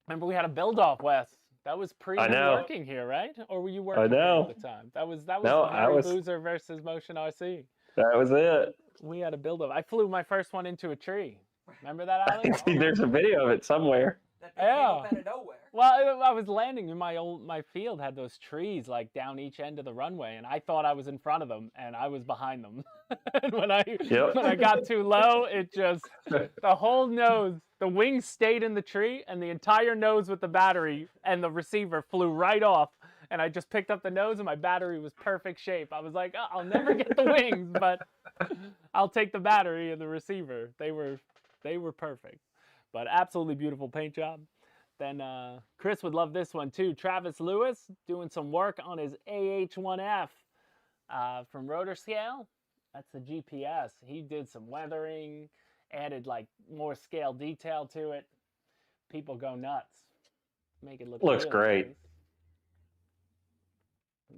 Remember we had a build-off, Wes. That was pre I you know. working here, right? Or were you working know. here at the time? That was No, I Harry was- Boozer versus Motion RC. That was it. We had a build-up. I flew my first one into a tree. Remember that, Alex? See, there's a video of it somewhere. That thing came up Yeah. out of nowhere. Well, I was landing in my field had those trees like down each end of the runway, and I thought I was in front of them, and I was behind them. And when I got too low, it just the whole nose, the wings stayed in the tree, and the entire nose with the battery and the receiver flew right off. And I just picked up the nose, and my battery was perfect shape. I was like, oh, I'll never get the wings, but I'll take the battery and the receiver. They were perfect, but absolutely beautiful paint job. Then Chris would love this one too. Travis Lewis doing some work on his AH-1F from Rotor Scale. That's the GPS. He did some weathering, added like more scale detail to it. People go nuts. Make it look Looks really great. nice.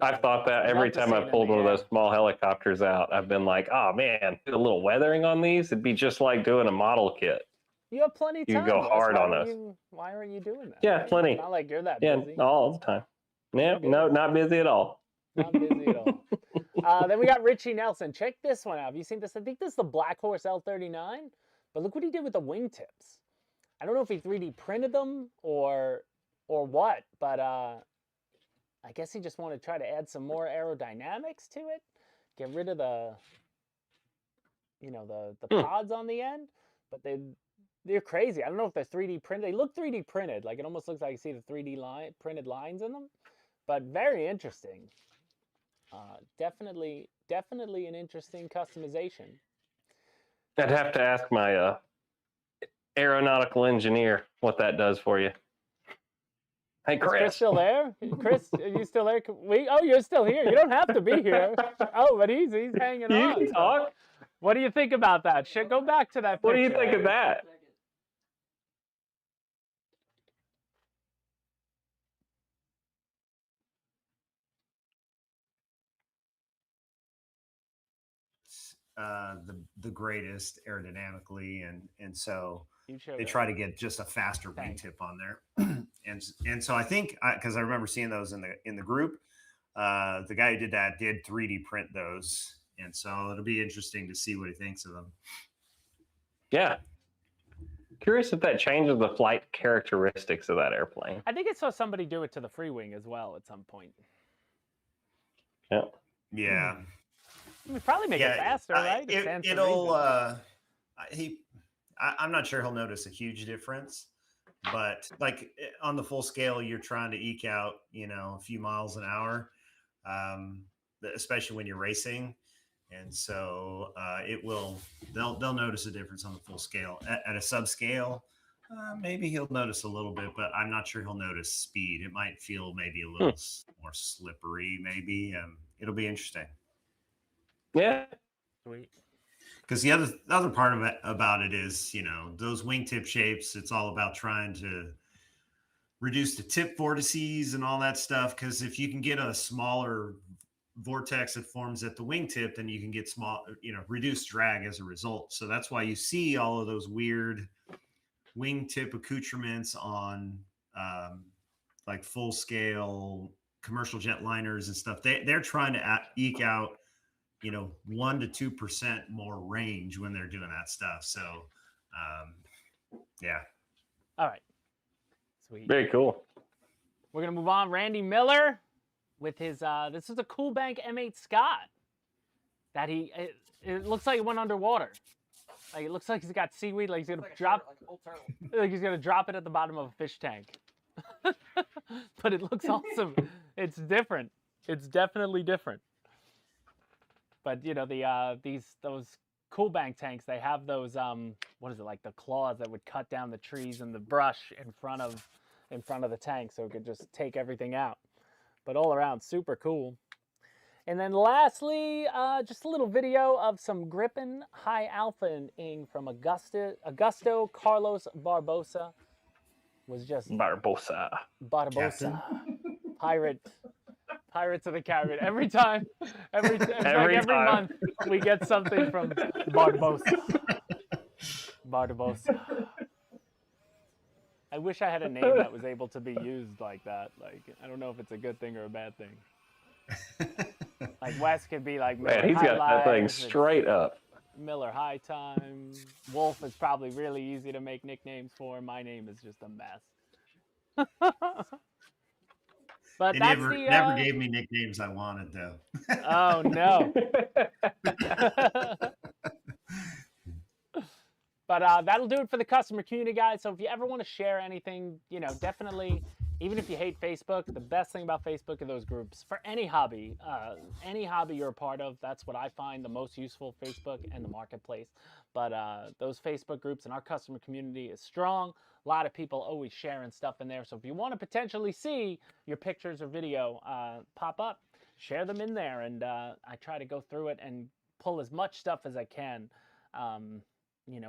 I've thought that I'd every love to time see I it in pulled the one of air. those small helicopters out, I've been like, oh man, do a little weathering on these. It'd be just like doing a model kit. You have plenty of You time. go Wes. hard Why on aren't those. Why aren't you doing that? Yeah, plenty. It's not like you're that Yeah, busy. all the time. Yeah, You're no, busy. not busy at all. Not busy at all. Then we got Richie Nelson. Check this one out. Have you seen this? I think this is the Black Horse L39. But look what he did with the wingtips. I don't know if he 3D printed them or what, but I guess he just wanted to try to add some more aerodynamics to it. Get rid of the pods on the end. But they're crazy. I don't know if they're 3D printed. They look 3D printed. Like it almost looks like you see the 3D printed lines in them. But very interesting. Definitely an interesting customization. I'd have to ask my aeronautical engineer what that does for you. Hey, Is Chris Chris. still there? Chris, are you still there? Oh, you're still here. You don't have to be here. Oh, but he's hanging You on. can talk. What do you think about that? Go back to that picture. What do you think of that? The greatest aerodynamically, and so You showed they it. try to get just a faster Thanks. wingtip on there. and so I think because I remember seeing those in the group, the guy who did that did 3D print those, and so it'll be interesting to see what he thinks of them. Yeah. Curious if that changes the flight characteristics of that airplane. I think I saw somebody do it to the free wing as well at some point. Yeah. Yeah. It would probably make it faster, right? It stands for a reason. I'm not sure he'll notice a huge difference, but like on the full scale, you're trying to eke out, a few miles an hour, especially when you're racing. And so they'll notice a difference on the full scale. At a subscale, maybe he'll notice a little bit, but I'm not sure he'll notice speed. It might feel maybe a little more slippery, maybe. It'll be interesting. Yeah. Sweet. Because the other part of it about it is, you know, those wingtip shapes. It's all about trying to reduce the tip vortices and all that stuff. Because if you can get a smaller vortex that forms at the wingtip, then you can get reduced drag as a result. So that's why you see all of those weird wingtip accoutrements on like full scale commercial jetliners and stuff. They're trying to eke out 1 to 2% more range when they're doing that stuff. So yeah. All right. Sweet. Very cool. We're gonna move on. Randy Miller with his this is a Cool Bank M8 Scott that it looks like it went underwater. Like it looks like he's got seaweed, like he's gonna drop like he's gonna drop it at the bottom of a fish tank. But it looks awesome. It's different. It's definitely different. But you know, those Cool Bank tanks, they have those what is it, like the claws that would cut down the trees and the brush in front of the tank, so it could just take everything out. But all around, super cool. And then lastly, just a little video of some Gripen High Alpha ing from Augusto Carlos Barbosa. Was just Barbosa. Pirates of the Caribbean. Every time, every month, we get something from Barbosa. I wish I had a name that was able to be used like that. Like, I don't know if it's a good thing or a bad thing. Like Wes could be like Miller. Man, he's got that thing straight up. Miller High Time. Wolf is probably really easy to make nicknames for. My name is just a mess. But They that's never gave me nicknames I wanted, though. Oh no. But that'll do it for the customer community, guys. So if you ever want to share anything, definitely, even if you hate Facebook, the best thing about Facebook are those groups. For any hobby you're a part of, that's what I find the most useful, Facebook and the marketplace. But those Facebook groups and our customer community is strong. A lot of people always sharing stuff in there. So if you want to potentially see your pictures or video pop up, share them in there. And I try to go through it and pull as much stuff as I can.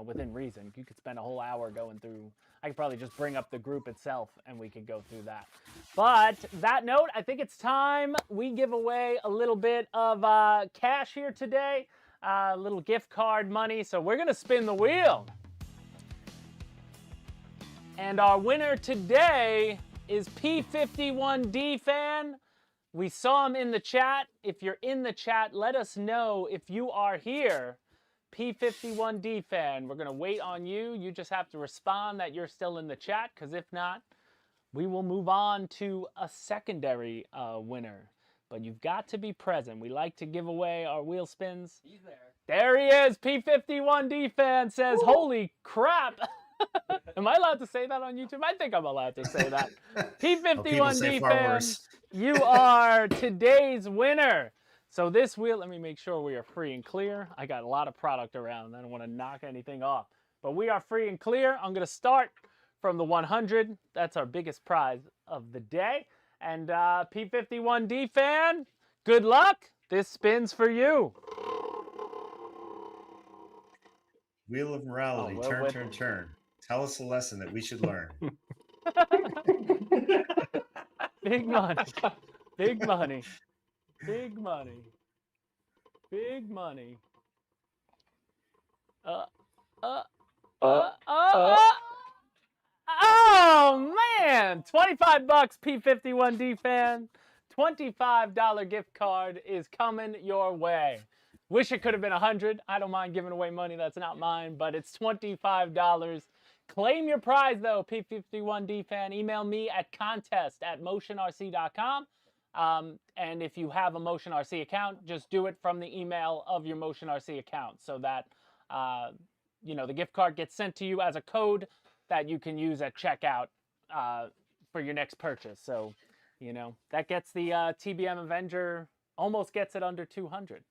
Within reason. You could spend a whole hour going through. I could probably just bring up the group itself and we could go through that. But that note, I think it's time we give away a little bit of cash here today, a little gift card money. So we're going to spin the wheel. And our winner today is P51D Fan. We saw him in the chat. If you're in the chat, let us know if you are here. P51D Fan, we're going to wait on you. You just have to respond that you're still in the chat, because if not, we will move on to a secondary winner. But you've got to be present. We like to give away our wheel spins. He's there. There he is. P51D Fan says, woo! Holy crap. Am I allowed to say that on YouTube? I think I'm allowed to say that. P51D Fan, you are today's winner. So this wheel, let me make sure we are free and clear. I got a lot of product around. I don't want to knock anything off. But we are free and clear. I'm going to start from the 100. That's our biggest prize of the day. And P51D Fan, good luck. This spins for you. Wheel of Morality, turn. Tell us a lesson that we should learn. Big money. Big money. Big money. Big money. Oh man! 25 bucks, P51D Fan. $25 gift card is coming your way. Wish it could have been 100. I don't mind giving away money that's not mine, but it's $25. Claim your prize though, P51D Fan. Email me at contest@motionrc.com. And if you have a Motion RC account, just do it from the email of your Motion RC account so that, the gift card gets sent to you as a code that you can use at checkout for your next purchase. So, that gets the TBM Avenger, almost gets it under 200.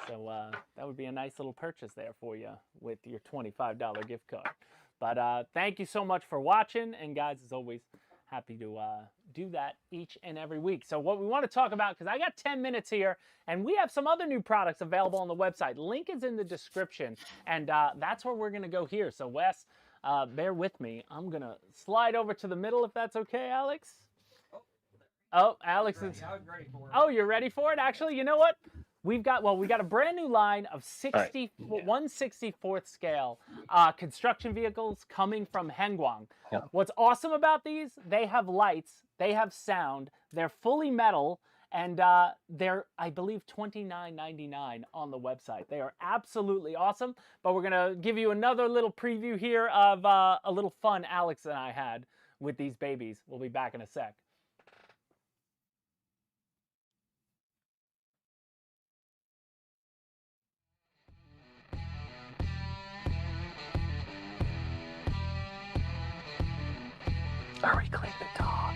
So that would be a nice little purchase there for you with your $25 gift card. But thank you so much for watching. And guys, as always, happy to do that each and every week. So what we want to talk about, because I got 10 minutes here, and we have some other new products available on the website. Link is in the description, and that's where we're going to go here. So Wes, bear with me. I'm going to slide over to the middle if that's okay, Alex. Oh, Alex is... Oh, you're ready for it? Actually, you know what? We got a brand new line of 1/64th scale construction vehicles coming from Hengguang. Yeah. What's awesome about these, they have lights, they have sound, they're fully metal, and they're, I believe, $29.99 on the website. They are absolutely awesome, but we're going to give you another little preview here of a little fun Alex and I had with these babies. We'll be back in a sec. Are we clear to talk?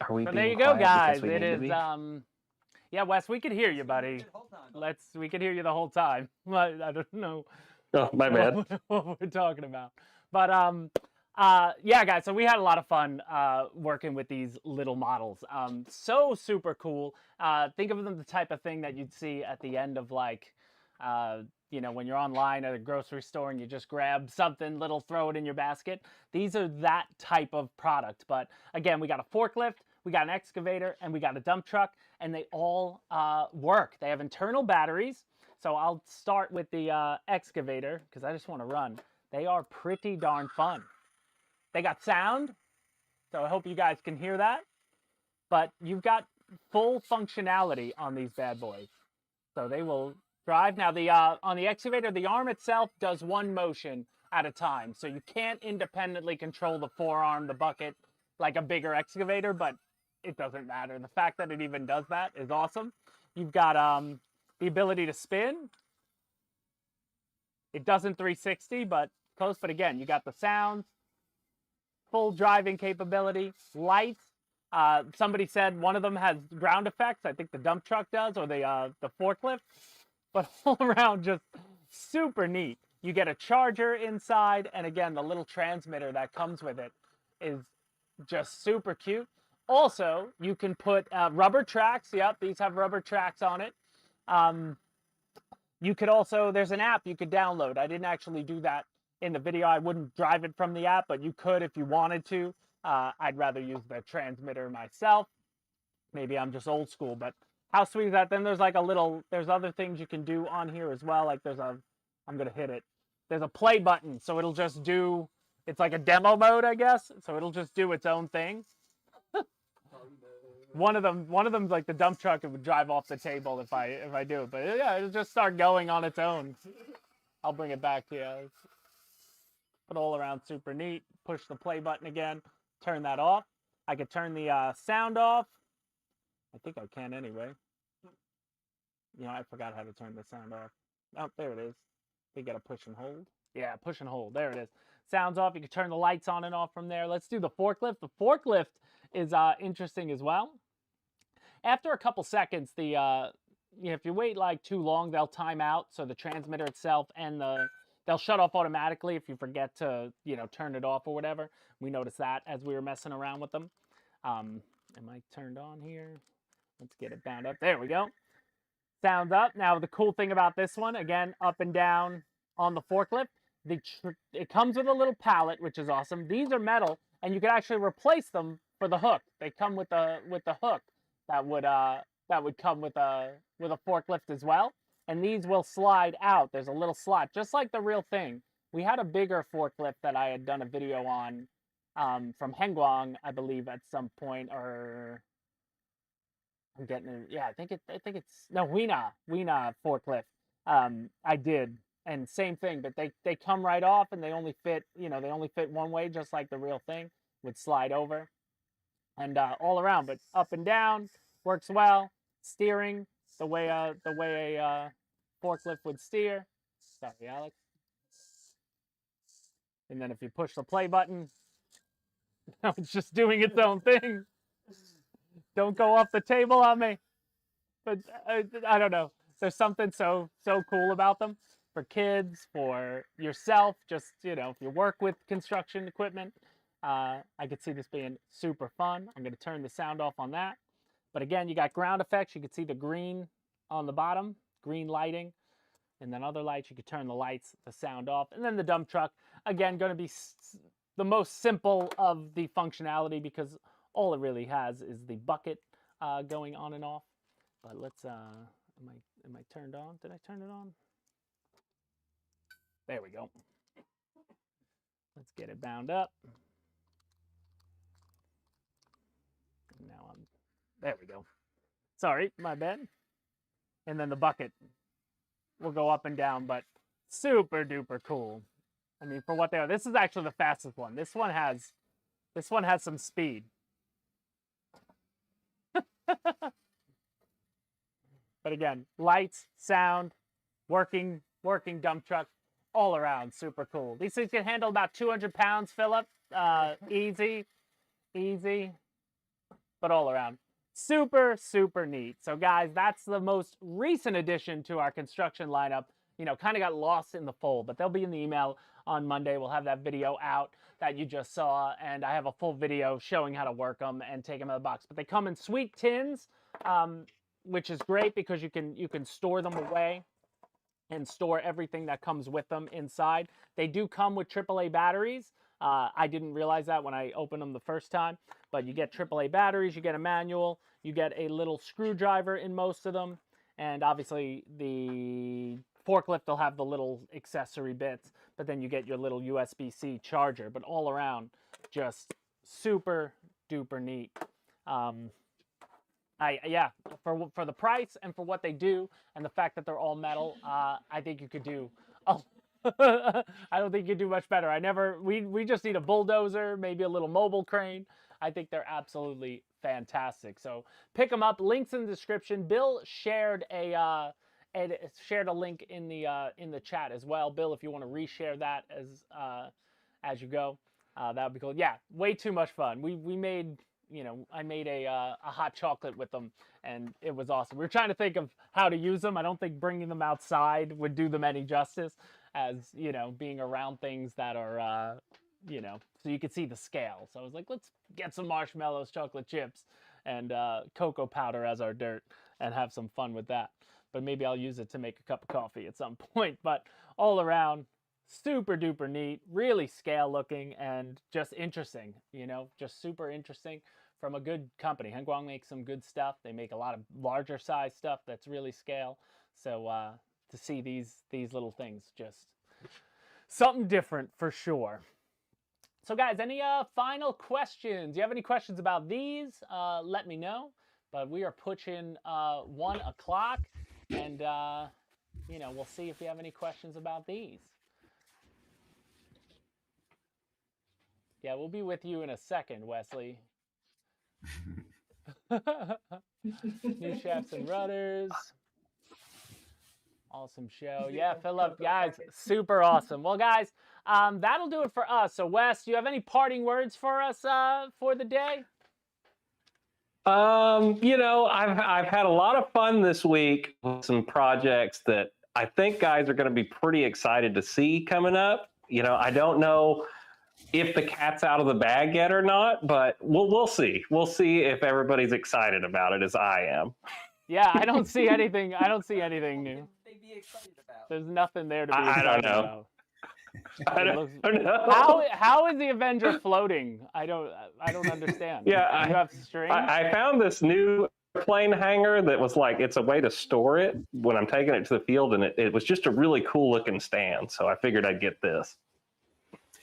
Are we So being there you go, quiet guys. because we It need to is, be? yeah, Wes, we could hear you, buddy. We could hear you the whole time. I don't know Oh, my bad. what we're talking about. But yeah, guys, so we had a lot of fun working with these little models. So super cool. Think of them the type of thing that you'd see at the end of like, you know, when you're online at a grocery store and you just grab something little, throw it in your basket. These are that type of product. But again, we got a forklift, we got an excavator, and we got a dump truck, and they all work. They have internal batteries. So I'll start with the excavator because I just want to run. They are pretty darn fun. They got sound, so I hope you guys can hear that. But you've got full functionality on these bad boys. So they will drive. Now, on the excavator, the arm itself does one motion at a time. So you can't independently control the forearm, the bucket, like a bigger excavator, but it doesn't matter. The fact that it even does that is awesome. You've got the ability to spin. It doesn't 360, but close. But again, you got the sounds, full driving capability, lights. Somebody said one of them has ground effects. I think the dump truck does, or the forklift. But all around, just super neat. You get a charger inside, and again, the little transmitter that comes with it is just super cute. Also, you can put rubber tracks. Yep, these have rubber tracks on it. You could also, there's an app you could download. I didn't actually do that in the video. I wouldn't drive it from the app, but you could if you wanted to. I'd rather use the transmitter myself. Maybe I'm just old school, but how sweet is that? Then there's like there's other things you can do on here as well. Like I'm going to hit it. There's a play button. So it'll just do, it's like a demo mode, I guess. So it'll just do its own thing. One of them's like the dump truck. It would drive off the table if I do it. But yeah, it'll just start going on its own. I'll bring it back to you. But all around super neat. Push the play button again. Turn that off. I could turn the sound off. I think I can anyway. You know, I forgot how to turn the sound off. Oh, there it is. You got to push and hold. Yeah, push and hold. There it is. Sounds off. You can turn the lights on and off from there. Let's do the forklift. The forklift is interesting as well. After a couple seconds, the if you wait like too long, they'll time out. So the transmitter itself and they'll shut off automatically if you forget to, turn it off or whatever. We noticed that as we were messing around with them. Am I turned on here? Let's get it bound up. There we go. Sounds up. Now, the cool thing about this one, again, up and down on the forklift, it comes with a little pallet, which is awesome. These are metal, and you can actually replace them for the hook. They come with the hook that would come with a forklift as well. And these will slide out. There's a little slot, just like the real thing. We had a bigger forklift that I had done a video on from Hengguang, I believe, at some point, or I'm getting it. Yeah, I think it's no Weena forklift. I did, and same thing, but they come right off, and they only fit one way, just like the real thing would slide over, and all around, but up and down works well. Steering the way a forklift would steer. Sorry, Alex. And then if you push the play button, now it's just doing its own thing. Don't go off the table on me. But I don't know. There's something so cool about them for kids, for yourself. Just, if you work with construction equipment, I could see this being super fun. I'm going to turn the sound off on that. But again, you got ground effects. You can see the green on the bottom, green lighting. And then other lights, you could turn the sound off. And then the dump truck, again, going to be the most simple of the functionality because all it really has is the bucket going on and off. But let's, am I turned on? Did I turn it on? There we go. Let's get it bound up. And now there we go. Sorry, my bad. And then the bucket will go up and down, but super duper cool. I mean, for what they are, this is actually the fastest one. This one has some speed. But again, lights, sound, working dump truck, all around super cool. These things can handle about 200 pounds, Philip. Easy, but all around. Super, super neat. So guys, that's the most recent addition to our construction lineup. Kind of got lost in the fold, but they'll be in the email on Monday. We'll have that video out that you just saw, and I have a full video showing how to work them and take them out of the box. But they come in sweet tins, which is great because you can store them away and store everything that comes with them inside. They do come with AAA batteries. I didn't realize that when I opened them the first time, but you get AAA batteries, you get a manual, you get a little screwdriver in most of them, and obviously the forklift will have the little accessory bits, but then you get your little USB-C charger, but all around just super duper neat. Yeah, for the price and for what they do and the fact that they're all metal, I think you could do I don't think you could do much better. We just need a bulldozer, maybe a little mobile crane. I think they're absolutely fantastic. So pick them up. Links in the description. Bill shared a link in the chat as well. Bill, if you want to reshare that as you go, that would be cool. Yeah, way too much fun. We made, I made a hot chocolate with them, and it was awesome. We were trying to think of how to use them. I don't think bringing them outside would do them any justice, as being around things that are so you could see the scale. So I was like, let's get some marshmallows, chocolate chips, and cocoa powder as our dirt and have some fun with that. But maybe I'll use it to make a cup of coffee at some point. But all around, super duper neat, really scale looking, and just interesting, just super interesting from a good company. Hengguang makes some good stuff. They make a lot of larger size stuff that's really scale. So to see these little things, just something different for sure. So guys, any final questions? Do you have any questions about these? Let me know. But we are pushing 1 o'clock, and we'll see if you have any questions about these. Yeah, we'll be with you in a second, Wesley. New shafts and rudders. Awesome show. Yeah, Philip, guys, super awesome. Well, guys, that'll do it for us. So, Wes, do you have any parting words for us for the day? I've had a lot of fun this week with some projects that I think guys are going to be pretty excited to see coming up. I don't know if the cat's out of the bag yet or not, but we'll see. We'll see if everybody's excited about it as I am. Yeah, I don't see anything. I don't see anything new. They'd be excited about. There's nothing there to be I excited don't know. about. I don't know. How is the Avenger floating? I don't understand. Yeah, you have strings. I found this new plane hanger that was like, it's a way to store it when I'm taking it to the field, and it was just a really cool looking stand. So I figured I'd get this.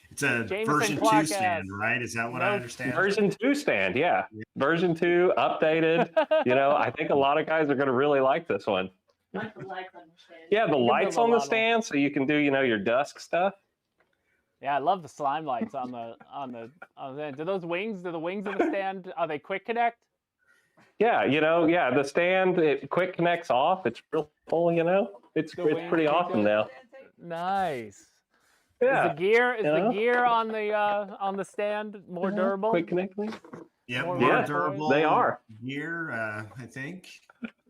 It's a Jameson version 2 Clock stand, right? Is that what I understand? Version 2 stand, yeah. Version 2, updated. I think a lot of guys are going to really like this one. Like the lights on the stand. Yeah, the You can lights build a on the lot of- stand, so you can do, your dusk stuff. Yeah, I love the slime lights on the. Do the wings of the stand, are they quick connect? Yeah, the stand, it quick connects off. It's real full, It's pretty awesome now. Nice. Yeah. Is the gear on the stand more durable? Quick connecting. Yeah, More more Yeah, durable. they are. Gear, I think.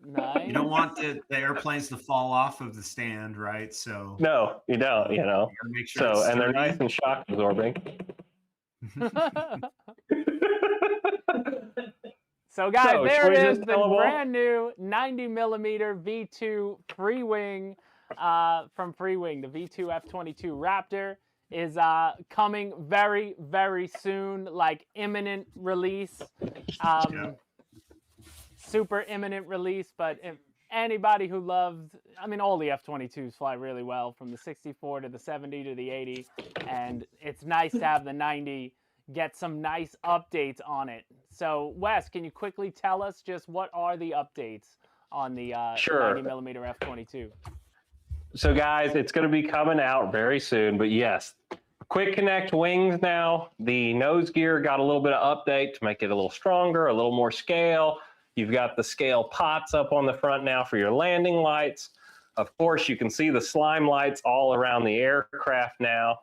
Nice. You don't want the airplanes to fall off of the stand, right? So No, you don't, you gotta make sure it's and they're sturdy. nice and shock absorbing. So guys, So, there should we it is, just the tell 'em all? brand new 90 millimeter V2 Free Wing from Free Wing. The V2 F-22 Raptor is coming very, very soon, like imminent release. Yeah. Super imminent release, but if anybody who loved, all the F-22s fly really well, from the 64 to the 70 to the 80, and it's nice to have the 90 get some nice updates on it. So, Wes, can you quickly tell us just what are the updates on the Sure. 90 millimeter F-22? So guys, it's going to be coming out very soon, but yes, quick connect wings now. The nose gear got a little bit of update to make it a little stronger, a little more scale. You've got the scale pots up on the front now for your landing lights. Of course, you can see the slime lights all around the aircraft now.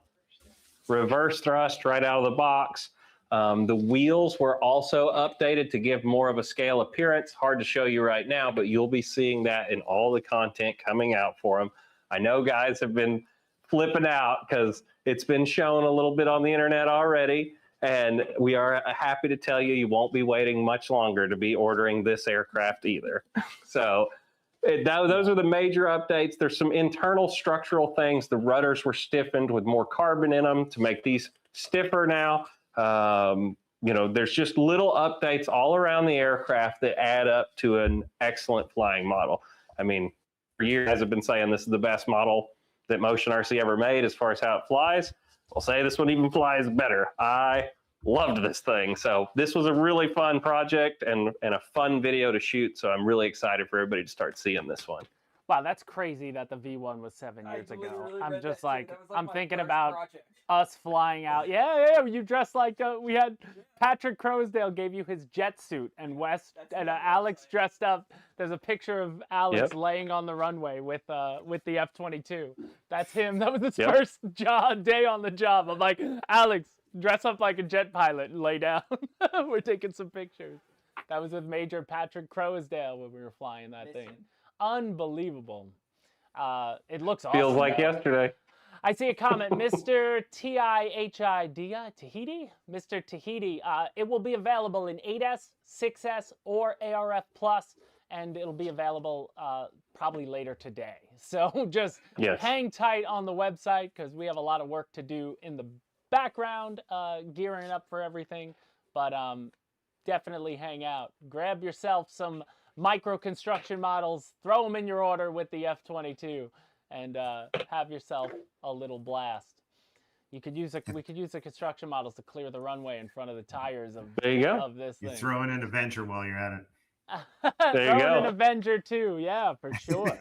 Reverse thrust right out of the box. The wheels were also updated to give more of a scale appearance. Hard to show you right now, but you'll be seeing that in all the content coming out for them. I know guys have been flipping out because it's been shown a little bit on the internet already. And we are happy to tell you won't be waiting much longer to be ordering this aircraft either. So those are the major updates. There's some internal structural things. The rudders were stiffened with more carbon in them to make these stiffer now. There's just little updates all around the aircraft that add up to an excellent flying model. For years, guys have been saying this is the best model that Motion RC ever made as far as how it flies. I'll say this one even flies better. I loved this thing. So this was a really fun project and a fun video to shoot. So I'm really excited for everybody to start seeing this one. Wow, that's crazy that the V1 was 7 years ago. literally I'm read just that like, too. That was I'm my thinking first about project. us flying out. Yeah, you dressed like, we had Patrick Crosdale gave you his jet suit, and Alex dressed up. There's a picture of Alex laying on the runway with the F-22. That's him. That was his first day on the job. I'm like, Alex, dress up like a jet pilot and lay down. We're taking some pictures. That was with Major Patrick Crosdale when we were flying that thing. Unbelievable. It looks awesome. Feels like though. yesterday. I see a comment, Mr. Tahiti, Mr. Tahiti. It will be available in 8S, 6S, or ARF Plus, and it'll be available probably later today. So just hang tight on the website because we have a lot of work to do in the background, gearing up for everything. But definitely hang out. Grab yourself some micro construction models, throw them in your order with the F-22, and have yourself a little blast. We could use the construction models to clear the runway in front of the tires of this thing. You throw in an Avenger while you're at it. There you go. An Avenger too, yeah, for sure.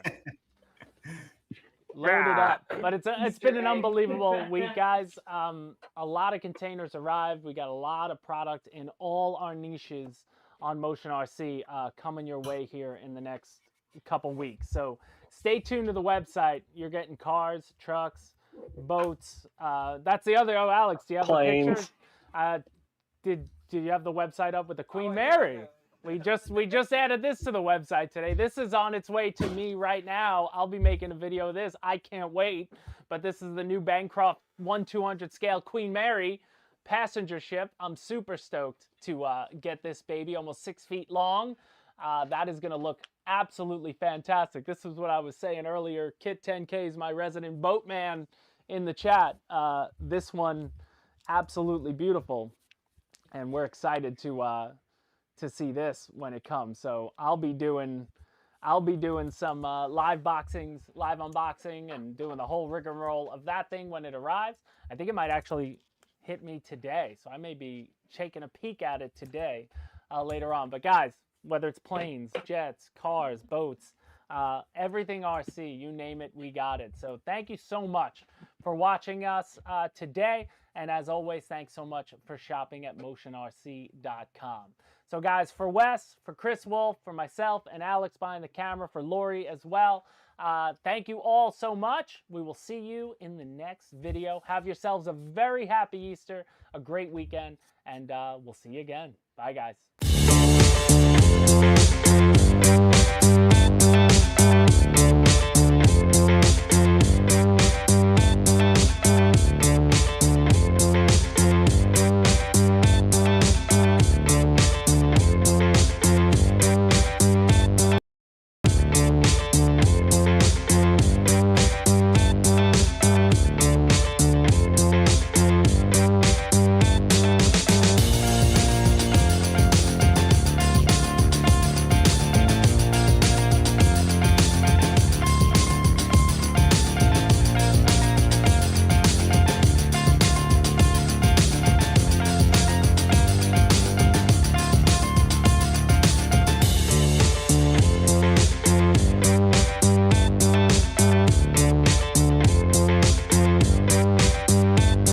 Load it up. But it's been an unbelievable week, guys. A lot of containers arrived. We got a lot of product in all our niches on Motion RC coming your way here in the next couple weeks. So stay tuned to the website. You're getting cars, trucks, boats. That's the other. Oh, Alex, do you have Planes. the picture? Did you have the website up with the Queen Mary? We just added this to the website today. This is on its way to me right now. I'll be making a video of this. I can't wait. But this is the new Bancroft 1/200 scale Queen Mary passenger ship. I'm super stoked to get this baby, almost 6 feet long. That is going to look absolutely fantastic. This is what I was saying earlier. Kit 10K is my resident boatman in the chat. This one, absolutely beautiful. And we're excited to see this when it comes. So I'll be doing some live unboxing and doing the whole rigmarole of that thing when it arrives. I think it might actually hit me today, so I may be taking a peek at it today later on. But guys, whether it's planes, jets, cars, boats, everything RC, you name it, we got it. So thank you so much for watching us today. And as always, thanks so much for shopping at motionrc.com. So guys, for Wes, for Chris Wolf, for myself and Alex behind the camera, for Lori as well, thank you all so much. We will see you in the next video. Have yourselves a very happy Easter, a great weekend, and we'll see you again. Bye, guys.